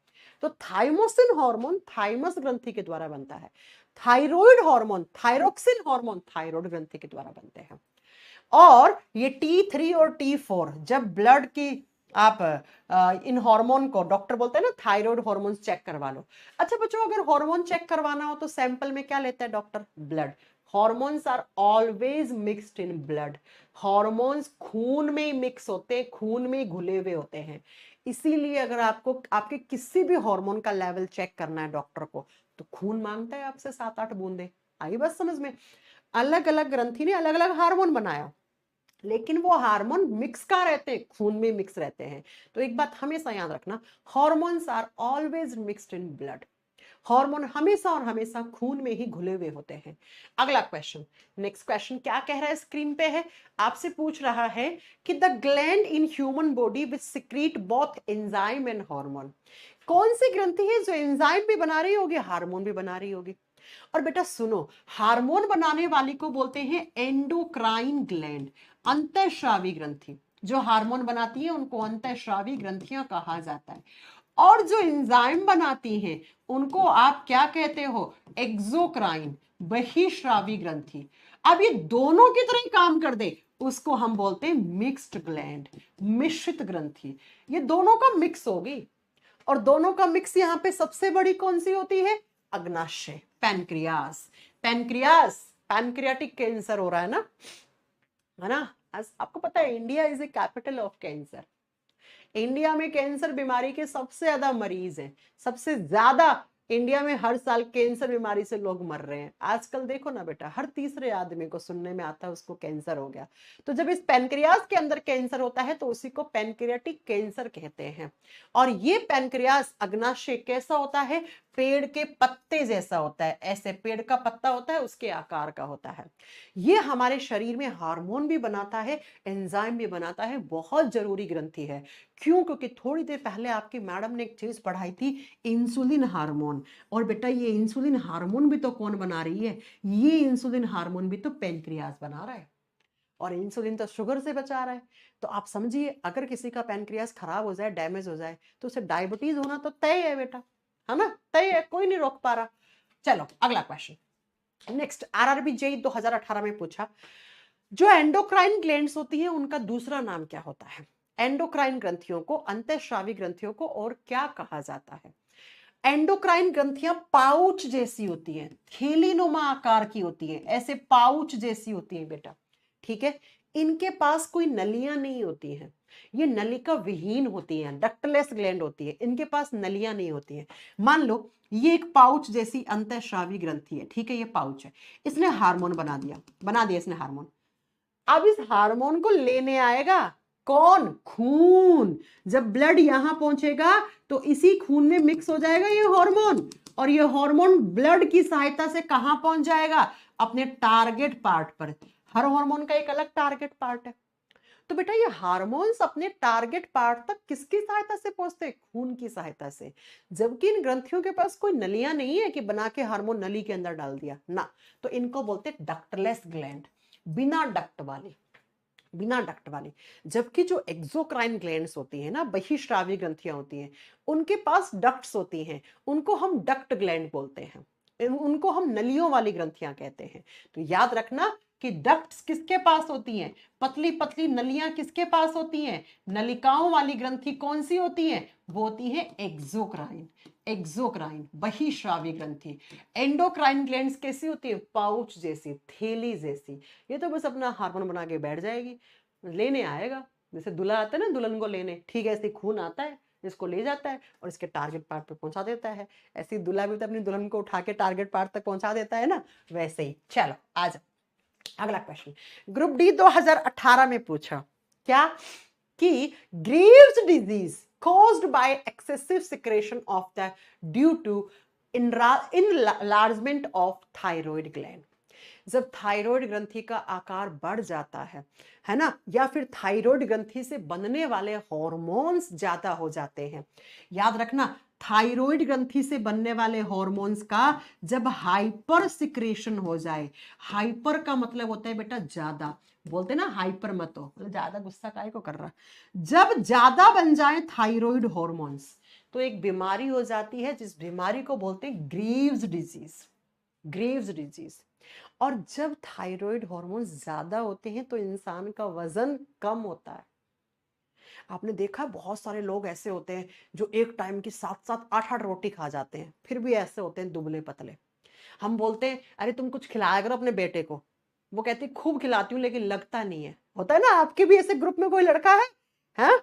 तो थाइमोसिन हार्मोन थाइमस ग्रंथि के द्वारा बनता है। Thyroid hormone, thyroxine hormone thyroid ग्रंथि के द्वारा बनते हैं। और ये T3 और T4 जब ब्लड की आप इन हार्मोन को, डॉक्टर बोलते हैं ना थायराइड हार्मोन चेक करवा लो। अच्छा बच्चों, अगर हार्मोन चेक करवाना हो तो सैंपल में क्या लेता है doctor? Blood. Hormones are always mixed in blood. Hormones खून में ही मिक्स होते हैं, खून में ही घुले हुए होते हैं। इसीलिए अगर आपको आपके किसी भी हार्मोन का लेवल चेक करना है डॉक्टर को, तो खून मांगता है आपसे 7-8 बूंदे। आई बस समझ में? अलग अलग ग्रंथि ने अलग अलग हार्मोन बनाया, लेकिन वो हार्मोन मिक्स कहाँ रहते हैं? खून में मिक्स रहते हैं। तो एक बात हमेशा याद रखना, hormones are always mixed in blood. Hormone हमेशा और हमेशा खून में ही घुले हुए होते हैं। अगला क्वेश्चन, नेक्स्ट क्वेश्चन क्या कह रहा है स्क्रीन पे है, आपसे पूछ रहा है कि the gland in human body which secrete both enzyme and hormone. कौन सी ग्रंथि है जो एंजाइम भी बना रही होगी, हार्मोन भी बना रही होगी? और बेटा सुनो, हार्मोन बनाने वाली को बोलते हैं एंडोक्राइन ग्लैंड, अंतःस्रावी ग्रंथि। जो हार्मोन बनाती है उनको अंतःस्रावी ग्रंथियां कहा जाता है। और जो एंजाइम बनाती हैं उनको आप क्या कहते हो? एक्सोक्राइन, बहिस्रावी ग्रंथि। अब ये दोनों की तरह काम कर दे उसको हम बोलते हैं मिक्स्ड ग्लैंड, मिश्रित ग्रंथि। ये दोनों का मिक्स होगी, और दोनों का मिक्स यहां पे सबसे बड़ी कौन सी होती है? अग्नाशय, पैनक्रियास। पैनक्रियास, पैनक्रियाटिक कैंसर हो रहा है ना? आपको पता है India is a capital of cancer. India में कैंसर बीमारी के सबसे ज्यादा मरीज हैं, सबसे ज्यादा इंडिया में हर साल कैंसर बीमारी से लोग मर रहे हैं। आजकल देखो ना बेटा, हर तीसरे आदमी को सुनने में आता है उसको कैंसर हो गया। तो जब इस पैनक्रियास के अंदर कैंसर होता है तो उसी को पैनक्रियाटिक कैंसर कहते हैं। और ये पैनक्रियास अग्नाशय कैसा होता है? पेड़ के पत्ते जैसा होता है, ऐसे पेड़ का पत्ता होता है उसके आकार का होता है। ये हमारे शरीर में हार्मोन भी बनाता है, एंजाइम भी बनाता है, बहुत जरूरी ग्रंथि है। क्यों? क्योंकि थोड़ी देर पहले आपकी मैडम ने एक चीज पढ़ाई थी, इंसुलिन हार्मोन। और बेटा ये इंसुलिन हार्मोन भी तो कौन बना रही है? ये इंसुलिन हार्मोन भी तो पैनक्रियास बना रहा है, और इंसुलिन तो शुगर से बचा रहा है। तो आप समझिए, अगर किसी का पैनक्रियास खराब हो जाए, डैमेज हो जाए, तो उसे डायबिटीज होना तो तय है बेटा, है ना? तय है, कोई नहीं रोक पा रहा। चलो अगला क्वेश्चन, नेक्स्ट आरआरबी जेई 2018 में पूछा, जो एंडोक्राइन ग्लैंड्स होती है उनका दूसरा नाम क्या होता है? एंडोक्राइन ग्रंथियों को, अंतःस्रावी ग्रंथियों को और क्या कहा जाता है? एंडोक्राइन ग्रंथियां पाउच जैसी होती हैं, थैलीनुमा आकार की होती हैं, ऐसे पाउच जैसी होती हैं बेटा, ठीक है? इनके पास कोई नलियां नहीं होती हैं, ये नलिका विहीन होती हैं, डक्टलेस ग्लैंड होती है, इनके पास नलियां नहीं होती हैं। मान लो ये एक पाउच जैसी अंतःस्रावी ग्रंथि है, ठीक है? ये पाउच है, इसने हार्मोन बना दिया इसने हार्मोन। अब इस हार्मोन को लेने आएगा कौन? खून। जब ब्लड यहां पहुंचेगा तो इसी खून में मिक्स हो जाएगा ये हार्मोन, और ये हार्मोन ब्लड की सहायता से कहां पहुंच जाएगा? अपने टारगेट पार्ट पर। हर हार्मोन का एक अलग टारगेट पार्ट है। तो बेटा ये हार्मोन्स अपने टारगेट पार्ट तक किसकी सहायता से पहुंचते हैं? खून की सहायता से। जबकि इन ग्रंथियों के पास कोई नलियां नहीं है कि बना के हार्मोन नली के अंदर डाल दिया ना, तो इनको बोलते हैं डक्टलेस ग्लैंड, बिना डक्ट वाली, बिना डक्ट वाली। जबकि जो एक्सोक्राइन ग्लैंड्स होती हैं ना, बहिस्रावी ग्रंथियां होती हैं, उनके पास डक्ट्स होती हैं, उनको हम डक्ट ग्लैंड बोलते हैं, उनको हम नलियों वाली ग्रंथियां कहते हैं। तो याद रखना कि डक्ट्स किसके पास होती हैं? पतली पतली नलियां किसके पास होती हैं? नलिकाओं वाली ग्रंथि कौन सी होती है? वो होती है एक्सोक्राइन, एक्सोक्राइन बहिस्रावी ग्रंथि। एंडोक्राइन ग्लैंड्स कैसी होती है? पाउच जैसी, थैली जैसी। ये तो बस अपना हार्मोन बना के बैठ जाएगी, लेने आएगा, जैसे दूल्हा आता है ना दुल्हन को लेने, ठीक है? ऐसे खून आता है, इसको ले जाता है और इसके टारगेट पार्ट पे पहुंचा देता है। ऐसे ही दूल्हा भी तो अपनी दुल्हन को उठा के टारगेट पार्ट तक पहुंचा देता है ना, वैसे ही। चलो आ जाओ अगला क्वेश्चन, ग्रुप डी 2018 में पूछा क्या कि Greaves disease caused by excessive secretion of the due to enlargement of thyroid gland। जब थायराइड ग्रंथि का आकार बढ़ जाता है ना, या फिर थायराइड ग्रंथि से बनने वाले हार्मोन्स ज्यादा हो जाते हैं। याद रखना, थायराइड ग्रंथि से बनने वाले हॉर्मोन्स का जब हाइपर सिक्रेशन हो जाए, हाइपर का मतलब होता है बेटा ज्यादा, बोलते ना हाइपर मत हो, मतलब ज्यादा गुस्सा काहे को कर रहा, जब ज्यादा बन जाए थायराइड हॉर्मोन्स तो एक बीमारी हो जाती है जिस बीमारी को बोलते हैं ग्रीव्स डिजीज, ग्रीव्स डिजीज। और जब थायराइड हॉर्मोन ज्यादा होते हैं तो इंसान का वजन कम होता है। आपने देखा बहुत सारे लोग ऐसे होते हैं जो एक टाइम की 7-7 8-8 रोटी खा जाते हैं, फिर भी ऐसे होते हैं दुबले पतले। हम बोलते हैं अरे तुम कुछ खिलाया करो अपने बेटे को, वो कहती खूब खिलाती हूँ लेकिन लगता नहीं है। होता है ना, आपके भी ऐसे ग्रुप में कोई लड़का है? हैं?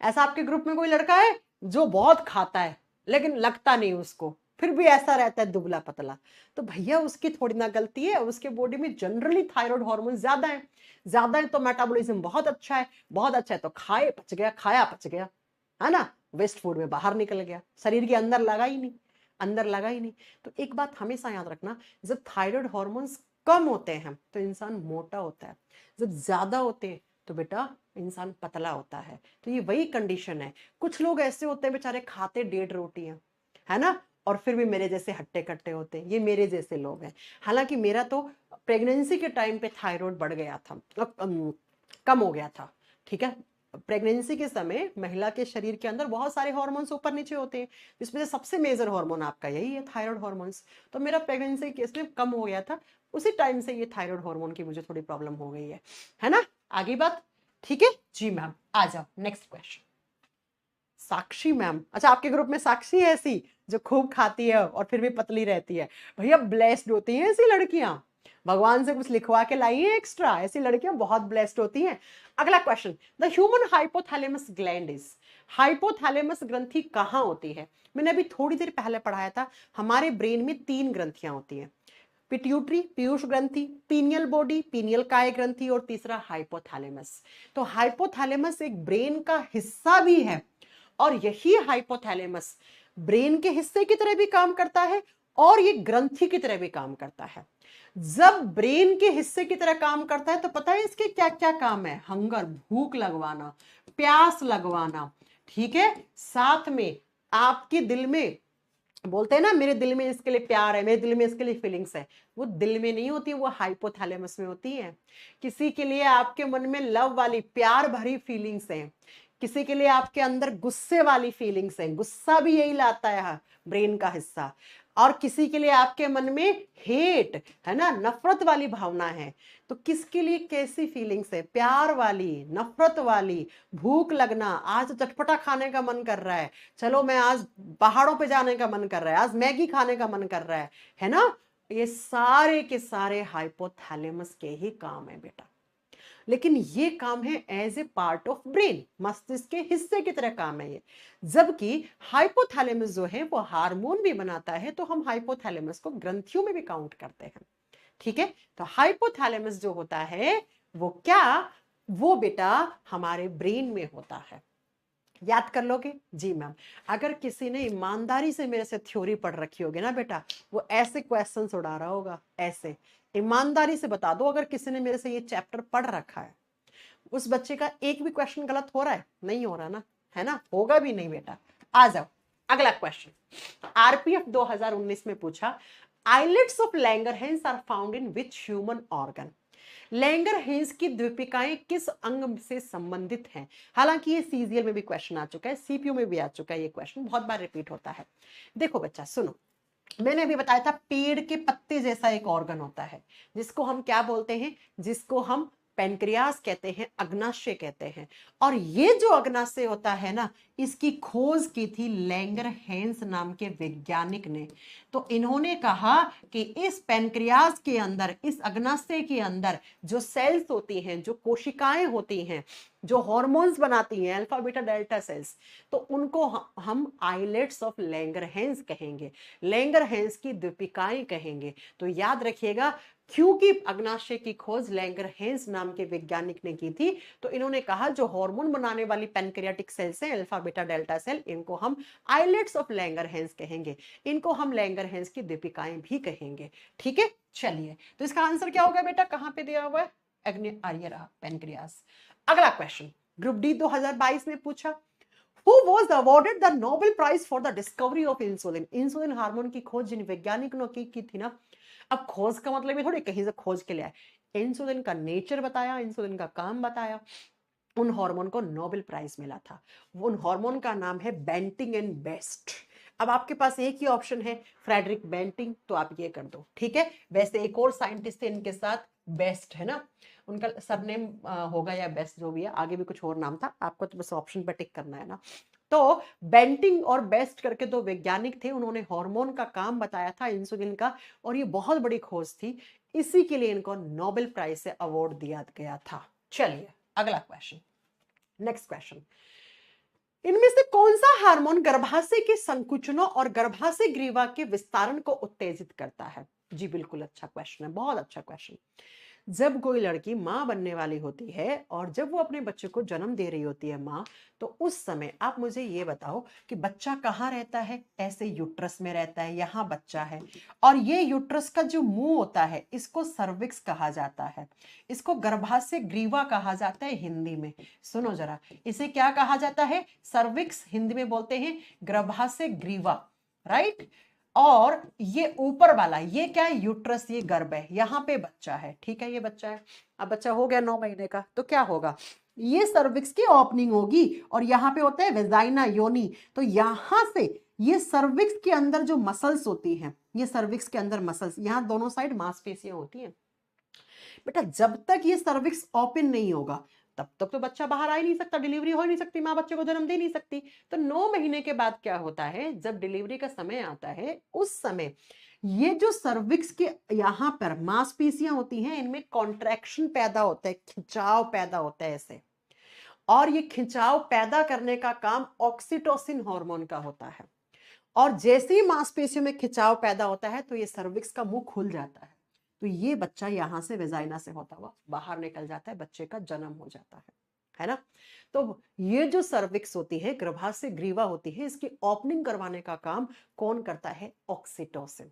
ऐसा आपके ग्रुप में कोई लड़का है जो बहुत खाता है लेकिन लगता नहीं उसको, फिर भी ऐसा रहता है दुबला पतला? तो भैया उसकी थोड़ी ना गलती है, उसके बॉडी में जनरली थायराइड हार्मोन ज्यादा है, ज्यादा है तो मेटाबॉलिज्म बहुत अच्छा है, बहुत अच्छा है तो खाए पच गया, खाया पच गया, है ना, वेस्ट फूड में बाहर निकल गया, शरीर के अंदर लगा ही नहीं, अंदर लगा ही नहीं। तो एक बात हमेशा याद रखना, जब थायराइड हार्मोन्स कम होते हैं तो इंसान मोटा होता है, जब ज्यादा होते हैं तो बेटा इंसान पतला होता है। तो ये वही कंडीशन है। कुछ लोग ऐसे होते हैं बेचारे खाते 1.5 रोटियां, है ना, और फिर भी मेरे जैसे हट्टे कट्टे होते हैं, ये मेरे जैसे लोग हैं। हालांकि मेरा तो प्रेगनेंसी के टाइम पे थायराइड बढ़ गया था, कम हो गया था, ठीक है। प्रेगनेंसी के समय महिला के शरीर के अंदर बहुत सारे हार्मोन्स ऊपर नीचे होते हैं, जिसमें से सबसे मेजर हार्मोन आपका यही है, थायराइड हार्मोन्स। तो मेरा प्रेगनेंसी केस में कम हो गया था, उसी टाइम से ये थायराइड हार्मोन की मुझे थोड़ी प्रॉब्लम हो गई है ना। आगे बात, ठीक है जी मैम, आ जाओ नेक्स्ट क्वेश्चन। साक्षी मैम, अच्छा आपके ग्रुप में साक्षी है ऐसी जो खूब खाती है और फिर भी पतली रहती है? भैया ब्लेस्ड होती हैं ऐसी लड़कियां, भगवान से कुछ लिखवा के लाई है एक्स्ट्रा, ऐसी लड़कियां बहुत ब्लेस्ड होती हैं। अगला question, the human hypothalamus gland is, hypothalamus ग्रंथि कहां होती है? मैंने अभी थोड़ी देर पहले पढ़ाया था, हमारे ब्रेन में 3 ग्रंथियां होती हैं, पिट्यूटरी पीयूष ग्रंथि, पीनियल बॉडी पीनियल काय ग्रंथि, और तीसरा हाइपोथैलेमस। तो हाइपोथैलेमस एक ब्रेन का हिस्सा भी है, और यही हाइपोथैलेमस ब्रेन के हिस्से की तरह भी काम करता है और ये ग्रंथि की तरह भी काम करता है। जब ब्रेन के हिस्से की तरह काम करता है तो पता है इसके क्या क्या काम है? हंगर, भूख लगवाना, प्यास लगवाना, ठीक है, साथ में आपके दिल में, बोलते हैं ना मेरे दिल में इसके लिए प्यार है, मेरे दिल में इसके लिए फीलिंग्स है, वो दिल में नहीं होती, वो हाइपोथैलेमस में होती है। किसी के लिए आपके मन में लव वाली प्यार भरी फीलिंग्स है, किसी के लिए आपके अंदर गुस्से वाली फीलिंग्स है, गुस्सा भी यही लाता है ब्रेन का हिस्सा, और किसी के लिए आपके मन में हेट, है ना, नफरत वाली भावना है। तो किसके लिए कैसी फीलिंग्स है? प्यार वाली, नफरत वाली, भूख लगना, आज तो चटपटा खाने का मन कर रहा है, चलो मैं आज पहाड़ों पे जाने का मन कर रहा है, आज मैगी खाने का मन कर रहा है ना। ये सारे के सारे हाइपोथैलेमस के ही काम है बेटा, लेकिन ये काम है as a part of brain, मस्तिष्क के हिस्से की तरह काम है ये। जबकि हाइपोथैलेमस जो है वो हार्मोन भी बनाता है, तो हम हाइपोथैलेमस को ग्रंथियों में भी काउंट करते हैं, ठीक है। तो हाइपोथैलेमस जो होता है वो क्या, वो बेटा हमारे ब्रेन में होता है। याद कर लोगे जी मैम? अगर किसी ने ईमानदारी से मेरे से थ्योरी पढ़ रखी होगी ना बेटा, वो ऐसे क्वेश्चंस उड़ा रहा होगा, ऐसे। ईमानदारी से बता दो, अगर किसी ने मेरे से ये चैप्टर पढ़ रखा है, उस बच्चे का एक भी क्वेश्चन गलत हो रहा है? नहीं हो रहा ना, है ना, होगा भी नहीं बेटा। आ जाओ अगला क्वेश्चन। आरपीएफ 2019 में पूछा, eyelids of Langerhans are found in which human organ? Langerhans की द्वीपिकाएं किस अंग से संबंधित हैं? हालांकि ये सीजीएल में भी क्वेश्चन आ चुका है, सीपीयू में भी आ चुका है, ये क्वेश्चन बहुत बार रिपीट होता है। देखो बच्चा सुनो, मैंने अभी बताया था पेड़ के पत्ते जैसा एक ऑर्गन होता है जिसको हम क्या बोलते हैं, जिसको हम पेनक्रियास कहते हैं, अग्नाशय कहते हैं। और ये जो अग्नाशय होता है ना, इसकी खोज की थी लैंगरहैंस नाम के वैज्ञानिक ने। तो इन्होंने कहा कि इस पेनक्रियास के अंदर, इस अग्नाशय के अंदर जो सेल्स होती हैं, जो कोशिकाएं होती हैं, जो हॉर्मोन्स बनाती हैं, अल्फा बीटा डेल्टा सेल्स, तो उनको हम आइलेट्स ऑफ लैंगरहैंस कहेंगे, लैंगरहैंस की द्वीपिकाएं कहेंगे। तो याद रखिएगा, क्योंकि अग्नाशय की खोज लैंगरहैंस नाम के वैज्ञानिक ने की थी, तो इन्होंने कहा जो हार्मोन बनाने वाली पैनक्रियाटिक सेल्स हैं, अल्फा बीटा डेल्टा सेल, इनको हम आइलेट्स ऑफ लैंगरहैंस कहेंगे, इनको हम लैंगरहैंस की दीपिकाएं भी कहेंगे, ठीक है। चलिए, तो इसका आंसर क्या होगा बेटा, कहां पे दिया हुआ है? पैनक्रियास। अगला क्वेश्चन, ग्रुप डी 2022 में पूछा, Who was awarded the Nobel Prize for the discovery of insulin? Insulin hormone की खोज जिन वैज्ञानिकों ने की थी ना, अब खोज का मतलब ये थोड़ी कहीं से खोज के ले आए, इंसुलिन का नेचर बताया, इंसुलिन का काम बताया, उन हार्मोन को नोबेल प्राइज मिला था। उन हार्मोन का नाम है बेंटिंग एंड बेस्ट। अब आपके पास एक ही ऑप्शन है, फ्रेडरिक बेंटिंग, तो आप ये कर दो, ठीक है। वैसे एक और साइंटिस्ट थे इनके साथ, बेस्ट है ना, उनका सरनेम होगा या बेस्ट, जो भी है, आगे भी कुछ और नाम था, आपको तो बस ऑप्शन पे टिक करना है ना। तो बेंटिंग और बेस्ट करके दो वैज्ञानिक थे, उन्होंने हार्मोन का काम बताया था, इंसुलिन का, और ये बहुत बड़ी खोज थी, इसी के लिए इनको नोबेल प्राइज से अवार्ड दिया गया था। चलिए अगला क्वेश्चन, नेक्स्ट क्वेश्चन, इनमें से कौन सा हार्मोन गर्भाशय के संकुचनों और गर्भाशय ग्रीवा के विस्तारण को उत्तेजित करता है? जी बिल्कुल, अच्छा क्वेश्चन है, बहुत अच्छा क्वेश्चन। जब कोई लड़की मां बनने वाली होती है और जब वो अपने बच्चे को जन्म दे रही होती है मां, तो उस समय आप मुझे ये बताओ कि बच्चा कहाँ रहता है? ऐसे यूट्रस में रहता है, यहाँ बच्चा है, और ये यूट्रस का जो मुंह होता है इसको सर्विक्स कहा जाता है, इसको गर्भाशय ग्रीवा कहा जाता है हिंदी में। सुनो जरा, इसे क्या कहा जाता है? सर्विक्स, हिंदी में बोलते हैं गर्भाशय ग्रीवा, राइट। और ये ऊपर वाला ये क्या है? यूट्रस, ये गर्भ है, यहाँ पे बच्चा है, ठीक है, ये बच्चा है। अब बच्चा हो गया 9 महीने का, तो क्या होगा? ये सर्विक्स की ओपनिंग होगी और यहाँ पे होता है वेजाइना, योनि। तो यहां से ये सर्विक्स के अंदर जो मसल्स होती हैं, ये सर्विक्स के अंदर मसल्स, यहाँ दोनों साइड मांसपेशियां होती हैं बेटा। जब तक ये सर्विक्स ओपन नहीं होगा तब तक तो बच्चा बाहर आ ही नहीं सकता, डिलीवरी हो ही नहीं सकती, माँ बच्चे को जन्म दे नहीं सकती। तो 9 महीने के बाद क्या होता है, जब डिलीवरी का समय आता है, उस समय ये जो सर्विक्स के यहाँ पर मांसपेशियां होती हैं, इनमें कॉन्ट्रैक्शन पैदा होता है, खिंचाव पैदा होता है ऐसे, और ये खिंचाव पैदा करने का काम ऑक्सीटोसिन हार्मोन का होता है। और जैसे ही मांसपेशियों में खिंचाव पैदा होता है तो ये सर्विक्स का मुंह खुल जाता है, तो ये बच्चा यहां से वेजाइना से होता हुआ बाहर निकल जाता है, बच्चे का जन्म हो जाता है ना। तो ये जो सर्विक्स होती है, गर्भाशय ग्रीवा होती है, इसकी ओपनिंग करवाने का काम कौन करता है? ऑक्सीटोसिन।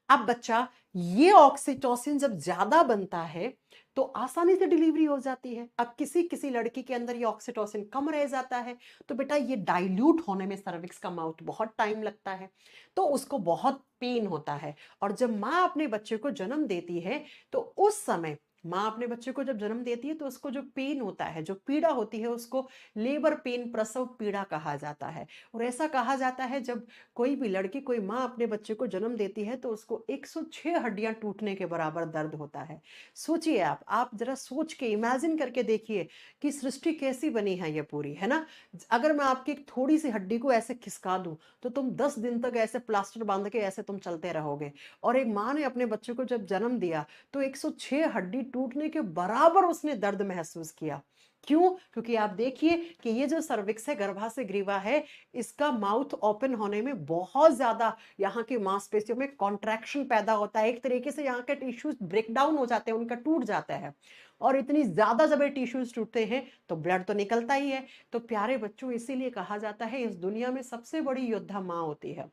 अब बच्चा, ये ऑक्सीटोसिन जब ज्यादा बनता है तो आसानी से डिलीवरी हो जाती है। अब किसी किसी लड़की के अंदर ये ऑक्सीटोसिन कम रह जाता है, तो बेटा ये डाइल्यूट होने में सर्विक्स का माउथ बहुत टाइम लगता है, तो उसको बहुत पेन होता है। और जब माँ अपने बच्चे को जन्म देती है तो उस समय माँ अपने बच्चे को जब जन्म देती है तो उसको जो पेन होता है, जो पीड़ा होती है, उसको लेबर पेन, प्रसव पीड़ा कहा जाता है। और ऐसा कहा जाता है जब कोई भी लड़की, कोई माँ अपने बच्चे को जन्म देती है तो उसको 106 हड्डियां टूटने के बराबर दर्द होता है। सोचिए आप जरा सोच के इमेजिन करके देखिए कि सृष्टि कैसी बनी है ये पूरी, है ना। अगर मैं आपकी एक थोड़ी सी हड्डी को ऐसे खिसका दूं तो तुम 10 दिन तक ऐसे प्लास्टर बांध के ऐसे तुम चलते रहोगे। और एक माँ ने अपने बच्चे को जब जन्म दिया तो 106 हड्डी टूटने के बराबर उसने दर्द महसूस किया। क्यों? क्योंकि आप देखिए कि ये जो सर्विक्स है, गर्भाशय ग्रीवा है, इसका माउथ ओपन होने में बहुत ज्यादा यहाँ की मांसपेशियों में कॉन्ट्रैक्शन पैदा होता है, एक तरीके से यहाँ के टिश्यूज ब्रेक डाउन हो जाते हैं, उनका टूट जाता है। और इतनी ज्यादा जब ये टिश्यूज टूटते हैं तो ब्लड तो निकलता ही है। तो प्यारे बच्चों, इसीलिए कहा जाता है इस दुनिया में सबसे बड़ी योद्धा माँ होती है।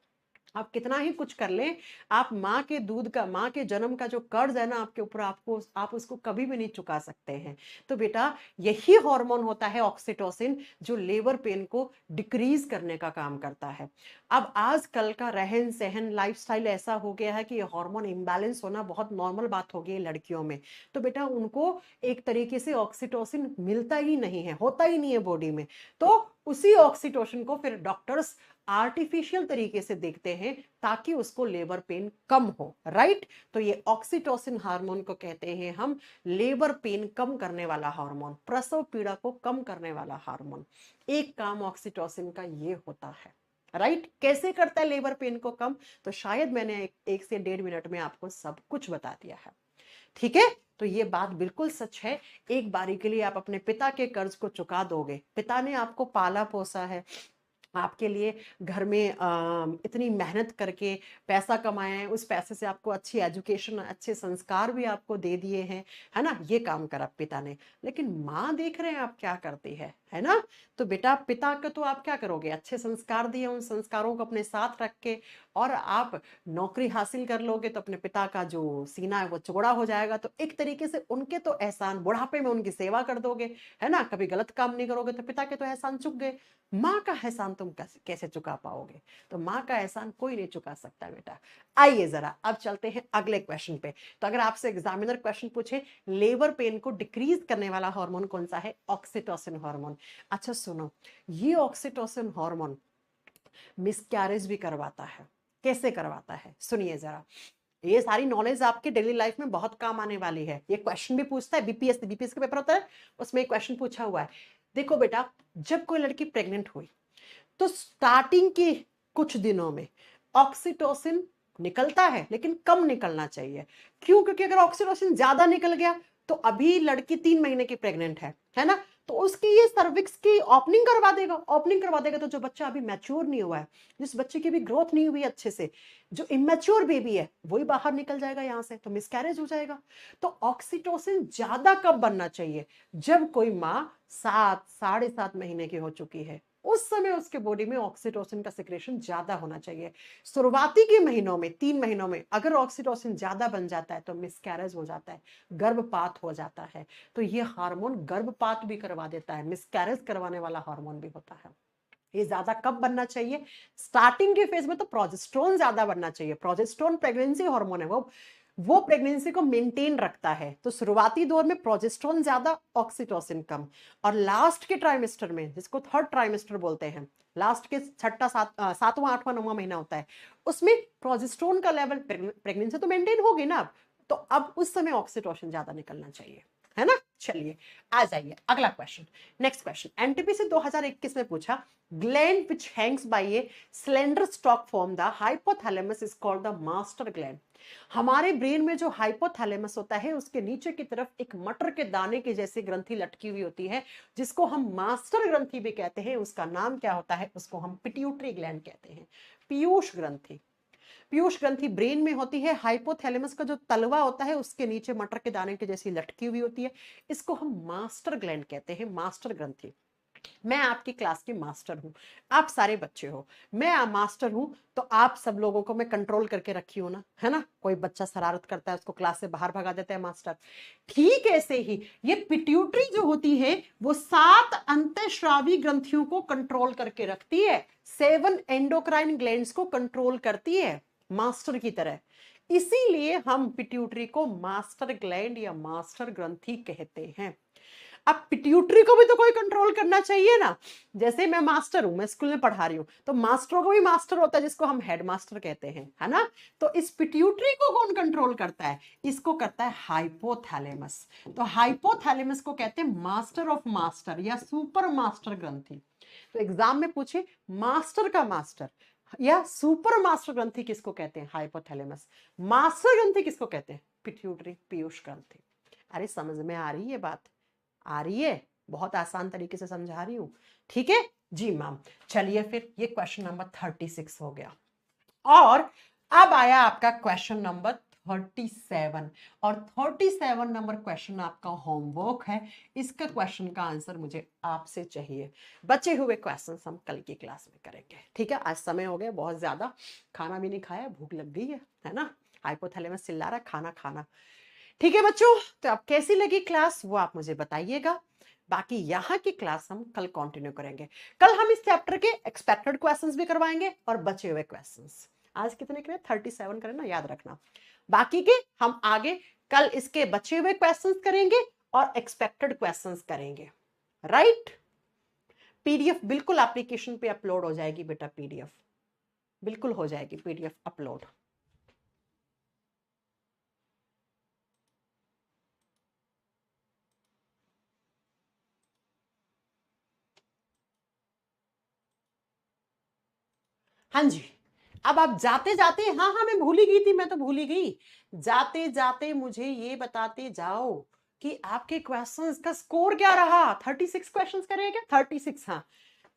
आप कितना ही कुछ कर लें, आप माँ के दूध का, माँ के जन्म का जो कर्ज है ना आपके ऊपर, आप उसको कभी भी नहीं चुका सकते हैं। तो बेटा यही हार्मोन होता है ऑक्सीटोसिन, जो लेबर पेन को डिक्रीज करने का काम करता है। अब आजकल का रहन सहन, लाइफस्टाइल ऐसा हो गया है कि ये हार्मोन इम्बैलेंस होना बहुत नॉर्मल बात हो गई है लड़कियों में। तो बेटा उनको एक तरीके से ऑक्सीटोसिन मिलता ही नहीं है, होता ही नहीं है बॉडी में। तो उसी ऑक्सीटोसिन को फिर डॉक्टर्स आर्टिफिशियल तरीके से देखते हैं ताकि उसको लेबर पेन कम हो, राइट। तो ये ऑक्सीटोसिन हार्मोन को कहते हैं हम लेबर पेन कम करने वाला हार्मोन, प्रसव पीड़ा को कम करने वाला हार्मोन। एक काम ऑक्सीटोसिन का ये होता है, राइट। कैसे करता है लेबर पेन को कम? तो शायद मैंने 1 से 1.5 मिनट में आपको सब कुछ बता दिया है, ठीक है। तो ये बात बिल्कुल सच है, एक बारी के लिए आप अपने पिता के कर्ज को चुका दोगे। पिता ने आपको पाला पोसा है, आपके लिए घर में इतनी मेहनत करके पैसा कमाए हैं, उस पैसे से आपको अच्छी एजुकेशन, अच्छे संस्कार भी आपको दे दिए हैं, है ना, ये काम करा पिता ने। लेकिन माँ देख रहे हैं आप क्या करती है ना। तो बेटा पिता को तो आप क्या करोगे, अच्छे संस्कार दिए, उन संस्कारों को अपने साथ रख के और आप नौकरी हासिल कर लोगे तो अपने पिता का जो सीना है वो चौड़ा हो जाएगा। तो एक तरीके से उनके तो एहसान, बुढ़ापे में उनकी सेवा कर दोगे, है ना, कभी गलत काम नहीं करोगे, तो पिता के तो एहसान चुक गए। माँ का एहसान तुम कैसे चुका पाओगे? तो माँ का एहसान कोई नहीं चुका सकता बेटा। आइए जरा अब चलते हैं अगले क्वेश्चन पे। तो अगर आपसे एग्जामिनर क्वेश्चन पूछे लेबर पेन को डिक्रीज करने वाला हार्मोन कौन सा है, ऑक्सीटोसिन हार्मोन। अच्छा सुनो, ये ऑक्सीटोसिन हार्मोन मिसकैरेज भी करवाता है। कैसे करवाता है सुनिए जरा, ये सारी नॉलेज आपके डेली लाइफ में बहुत काम आने वाली है। ये क्वेश्चन भी पूछता है, बीपीएस का पेपर होता है, उसमें क्वेश्चन पूछा हुआ है। देखो बेटा, जब कोई लड़की प्रेग्नेंट हुई तो स्टार्टिंग के कुछ दिनों में ऑक्सीटोसिन निकलता है, लेकिन कम निकलना चाहिए। क्यों? क्योंकि अगर ऑक्सीटोसिन ज्यादा निकल गया तो अभी लड़की 3 महीने की प्रेग्नेंट है ना, तो उसकी ये सर्विक्स की ओपनिंग करवा देगा। ओपनिंग करवा देगा तो जो बच्चा अभी मैच्योर नहीं हुआ है, जिस बच्चे की भी ग्रोथ नहीं हुई अच्छे से, जो इमेच्योर बेबी है वही बाहर निकल जाएगा यहाँ से, तो मिसकैरेज हो जाएगा। तो ऑक्सीटोसिन ज्यादा कब बनना चाहिए? जब कोई माँ 7-7.5 महीने की हो चुकी है, उस समय उसके बॉडी में ऑक्सीटोसिन का सिक्रेशन ज्यादा होना चाहिए। शुरुआती के महीनों में, 3 महीनों में अगर ऑक्सीटोसिन ज्यादा बन जाता है तो मिसकैरेज हो जाता है, गर्भपात हो जाता है। तो ये हार्मोन गर्भपात भी करवा देता है, मिसकैरेज करवाने वाला हार्मोन भी होता है। ये ज्यादा कब बनना चाहिए? स्टार्टिंग के फेज में तो प्रोजेस्टेरोन ज्यादा बनना चाहिए। प्रोजेस्टेरोन प्रेगनेंसी हार्मोन है, वो प्रेगनेंसी को मेंटेन रखता है। तो शुरुआती दौर में प्रोजेस्टेरोन ज्यादा, ऑक्सीटोसिन कम। और लास्ट के ट्राइमेस्टर में, जिसको थर्ड ट्राइमेस्टर बोलते हैं, लास्ट के छठा सातवां आठवां नौवां महीना होता है, उसमें प्रोजेस्टेरोन का लेवल, प्रेगनेंसी तो मेंटेन होगी ना अब, तो अब उस समय ऑक्सीटोसिन ज्यादा निकलना चाहिए, है ना। चलिए आ जाइए अगला क्वेश्चन। नेक्स्ट क्वेश्चन एनटीपीसी 2021 में पूछा, gland which hangs by a slender stalk form the hypothalamus is called the master gland. हमारे ब्रेन में जो हाइपोथैलेमस होता है उसके नीचे की तरफ एक मटर के दाने की जैसी ग्रंथि लटकी हुई होती है, जिसको हम मास्टर ग्रंथि भी कहते हैं। उसका नाम क्या होता है? उसको हम पिट्यूटरी ग्लैंड कहते हैं, पीयूष ग्रंथि। पीयूष ग्रंथि ब्रेन में होती है। हाइपोथैलेमस का जो तलवा होता है उसके नीचे मटर के दाने के जैसी लटकी हुई होती है, इसको हम मास्टर ग्लैंड कहते हैं, मास्टर ग्रंथि। मैं आपकी क्लास की मास्टर हूं, आप सारे बच्चे हो, मैं मास्टर हूं, तो आप सब लोगों को मैं कंट्रोल करके रखी हूं ना, है ना। कोई बच्चा शरारत करता है उसको क्लास से बाहर भगा देता है मास्टर। ठीक ऐसे ही ये पिट्यूटरी जो होती है वो 7 अंतःस्रावी ग्रंथियों को कंट्रोल करके रखती है, 7 एंडोक्राइन ग्लैंड्स को कंट्रोल करती है मास्टर की तरह। इसीलिए हम पिट्यूटरी को मास्टर ग्लैंड या मास्टर ग्रंथि कहते हैं। अब पिट्यूटरी को भी तो कोई कंट्रोल करना चाहिए ना। जैसे मैं मास्टर हूं, मैं स्कूल में पढ़ा रही हूं, तो मास्टरों को भी मास्टर होता है जिसको हम हेड मास्टर कहते हैं, है ना। तो इस पिट्यूटरी को कौन कंट्रोल करता है? इसको करता है हाइपोथैलेमस। तो हाइपोथैलेमस को कहते हैं मास्टर ऑफ मास्टर या सुपर मास्टर ग्रंथि। तो एग्जाम में पूछे मास्टर का मास्टर या सुपर मास्टर ग्रंथि किसको कहते हैं? हाइपोथैलेमस। मास्टर ग्रंथि किसको कहते हैं? पिट्यूटरी, पीयूष ग्रंथि। अरे समझ में आ रही है बात? आ रही है? बहुत आसान तरीके से समझा रही हूं, ठीक है जी मैम। चलिए फिर ये क्वेश्चन नंबर 36 हो गया। और अब आया आपका क्वेश्चन नंबर 37। और 37 नंबर क्वेश्चन आपका होमवर्क है। इसका क्वेश्चन का आंसर मुझे आपसे चाहिए। बचे हुए क्वेश्चन हम कल की क्लास में करेंगे, ठीक है। आज समय हो गया बहुत ज्यादा, खाना भी नहीं खाया, भूख लग गई है ना। हाइपोथैलेमस चिल्ला रहा खाना खाना। ठीक है बच्चों, तो अब कैसी लगी क्लास वो आप मुझे बताइएगा। बाकी यहाँ की क्लास हम कल कंटिन्यू करेंगे। कल हम इस चैप्टर के एक्सपेक्टेड क्वेश्चंस भी करवाएंगे और बचे हुए क्वेश्चंस। आज कितने करें? 37 करें ना, याद रखना। बाकी के हम आगे कल इसके बचे हुए क्वेश्चंस करेंगे और एक्सपेक्टेड क्वेश्चंस करेंगे, राइट। पीडीएफ बिल्कुल एप्लीकेशन पे अपलोड हो जाएगी बेटा, पीडीएफ बिल्कुल हो जाएगी, पीडीएफ अपलोड। हाँ जी। अब आप जाते जाते, हाँ हाँ मैं भूल ही गई थी, मैं तो भूल ही गई। जाते जाते मुझे ये बताते जाओ कि आपके क्वेश्चंस का स्कोर क्या रहा। 36 क्वेश्चंस करें क्या? 36, हाँ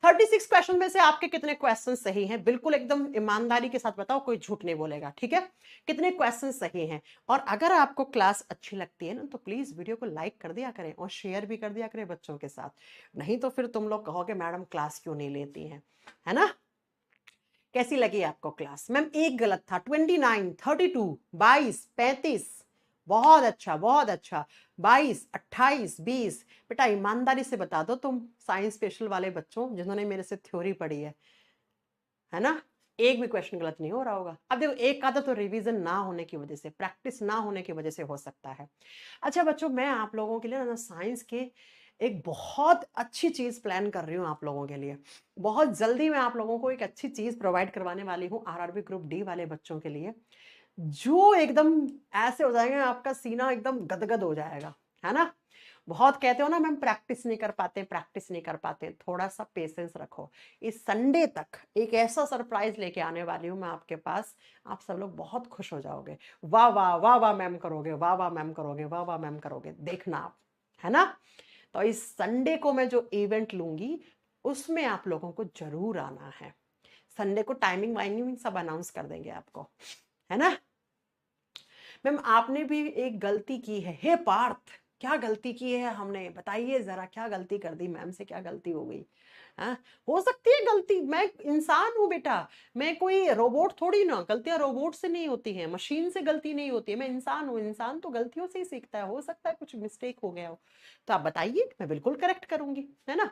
36 क्वेश्चन में से आपके कितने क्वेश्चन सही हैं? बिल्कुल एकदम ईमानदारी के साथ बताओ, कोई झूठ नहीं बोलेगा, ठीक है? कितने क्वेश्चन सही हैं? और अगर आपको क्लास अच्छी लगती है ना, तो प्लीज वीडियो को लाइक कर दिया करें और शेयर भी कर दिया करें बच्चों के साथ। नहीं तो फिर तुम लोग कहोगे मैडम क्लास क्यों नहीं लेती हैं, है ना? कैसी लगी आपको क्लास? मैम एक गलत था, 29, 32, 22, 35, बहुत अच्छा बहुत अच्छा, 22, 28, 20। बेटा ईमानदारी से बता दो तुम साइंस स्पेशल वाले बच्चों जिन्होंने मेरे से थ्योरी पढ़ी है ना, एक भी क्वेश्चन गलत नहीं हो रहा होगा। अब देखो एक आधा तो रिवीजन ना होने की वजह से, प्रैक्टिस ना होने की वजह से हो सकता है। अच्छा बच्चों, मैं आप लोगों के लिए ना साइंस के एक बहुत अच्छी चीज प्लान कर रही हूँ आप लोगों के लिए। बहुत जल्दी मैं आप लोगों को एक अच्छी चीज प्रोवाइड करवाने वाली हूँ आरआरबी ग्रुप डी वाले बच्चों के लिए, जो एकदम ऐसे हो जाएंगे आपका सीना एकदम गदगद हो जाएगा, है ना? बहुत कहते हो ना मैम प्रैक्टिस नहीं कर पाते, प्रैक्टिस नहीं कर पाते, थोड़ा सा पेशेंस रखो। इस संडे तक एक ऐसा सरप्राइज लेके आने वाली हूँ मैं आपके पास, आप सब लोग बहुत खुश हो जाओगे। वाह वाह वाह वाह मैम करोगे, वाह वाह मैम करोगे, वाह वाह मैम करोगे, देखना आप, है ना? तो इस संडे को मैं जो इवेंट लूंगी उसमें आप लोगों को जरूर आना है। संडे को टाइमिंग वाइमिंग सब अनाउंस कर देंगे आपको, है ना? मैम आपने भी एक गलती की है। हे पार्थ, क्या गलती की है हमने, बताइए जरा, क्या गलती कर दी मैम से, क्या गलती हो गई? हाँ, हो सकती है गलती, मैं इंसान हूं बेटा, मैं कोई रोबोट थोड़ी ना, गलतियां रोबोट से नहीं होती हैं, मशीन से गलती नहीं होती है, मैं इंसान हूं, इंसान तो गलतियों से ही सीखता है, हो सकता है कुछ मिस्टेक हो गया हो, तो आप बताइए, मैं बिल्कुल करेक्ट करूंगी, है ना?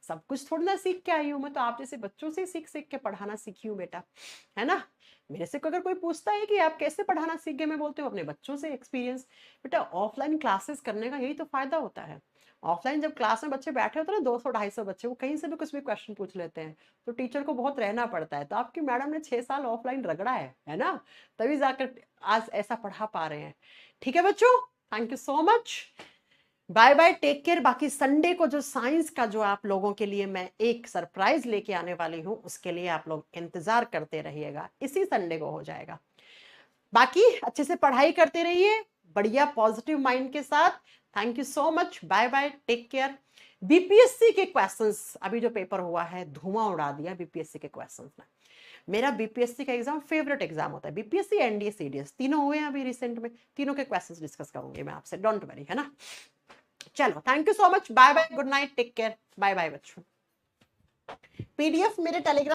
सब कुछ थोड़ी ना सीख के आई हूं, मैं तो आप जैसे बच्चों से सीख सीख के पढ़ाना सीखी हूँ बेटा, है ना? मेरे से अगर कोई पूछता है कि आप कैसे पढ़ाना सीख गए, मैं बोलती हूँ अपने बच्चों से एक्सपीरियंस। बेटा ऑफलाइन क्लासेस करने का यही तो फायदा होता है। ऑफलाइन जब क्लास में बच्चे बैठे होते हैं ना, 200-250 बच्चे, वो कहीं से भी कुछ भी क्वेश्चन पूछ लेते हैं, तो टीचर को बहुत रहना पड़ता है। तो आपकी मैडम ने 6 साल ऑफलाइन रगड़ा है ना? तभी जाकर आज ऐसा पढ़ा पा रहे हैं। ठीक है बच्चों, thank you so much, bye bye, take care. बाकी संडे को जो साइंस का जो आप लोगों के लिए मैं एक सरप्राइज लेके आने वाली हूँ, उसके लिए आप लोग इंतजार करते रहिएगा, इसी संडे को हो जाएगा। बाकी अच्छे से पढ़ाई करते रहिए, बढ़िया पॉजिटिव माइंड के साथ। Thank you so much, bye bye, take care. BPSC के क्वेश्चंस अभी जो पेपर हुआ है, धुआं उड़ा दिया बीपीएससी के क्वेश्चंस में। मेरा बीपीएससी का एग्जाम फेवरेट एग्जाम होता है, बीपीएससी, एनडीए, सीडीएस तीनों हुए हैं अभी रिसेंट में, तीनों के क्वेश्चंस डिस्कस करूंगी मैं आपसे, डोंट वरी, है ना? चलो thank you so much, bye bye, good night, take care, bye bye बच्चों। पीडीएफ मेरे टेलीग्राम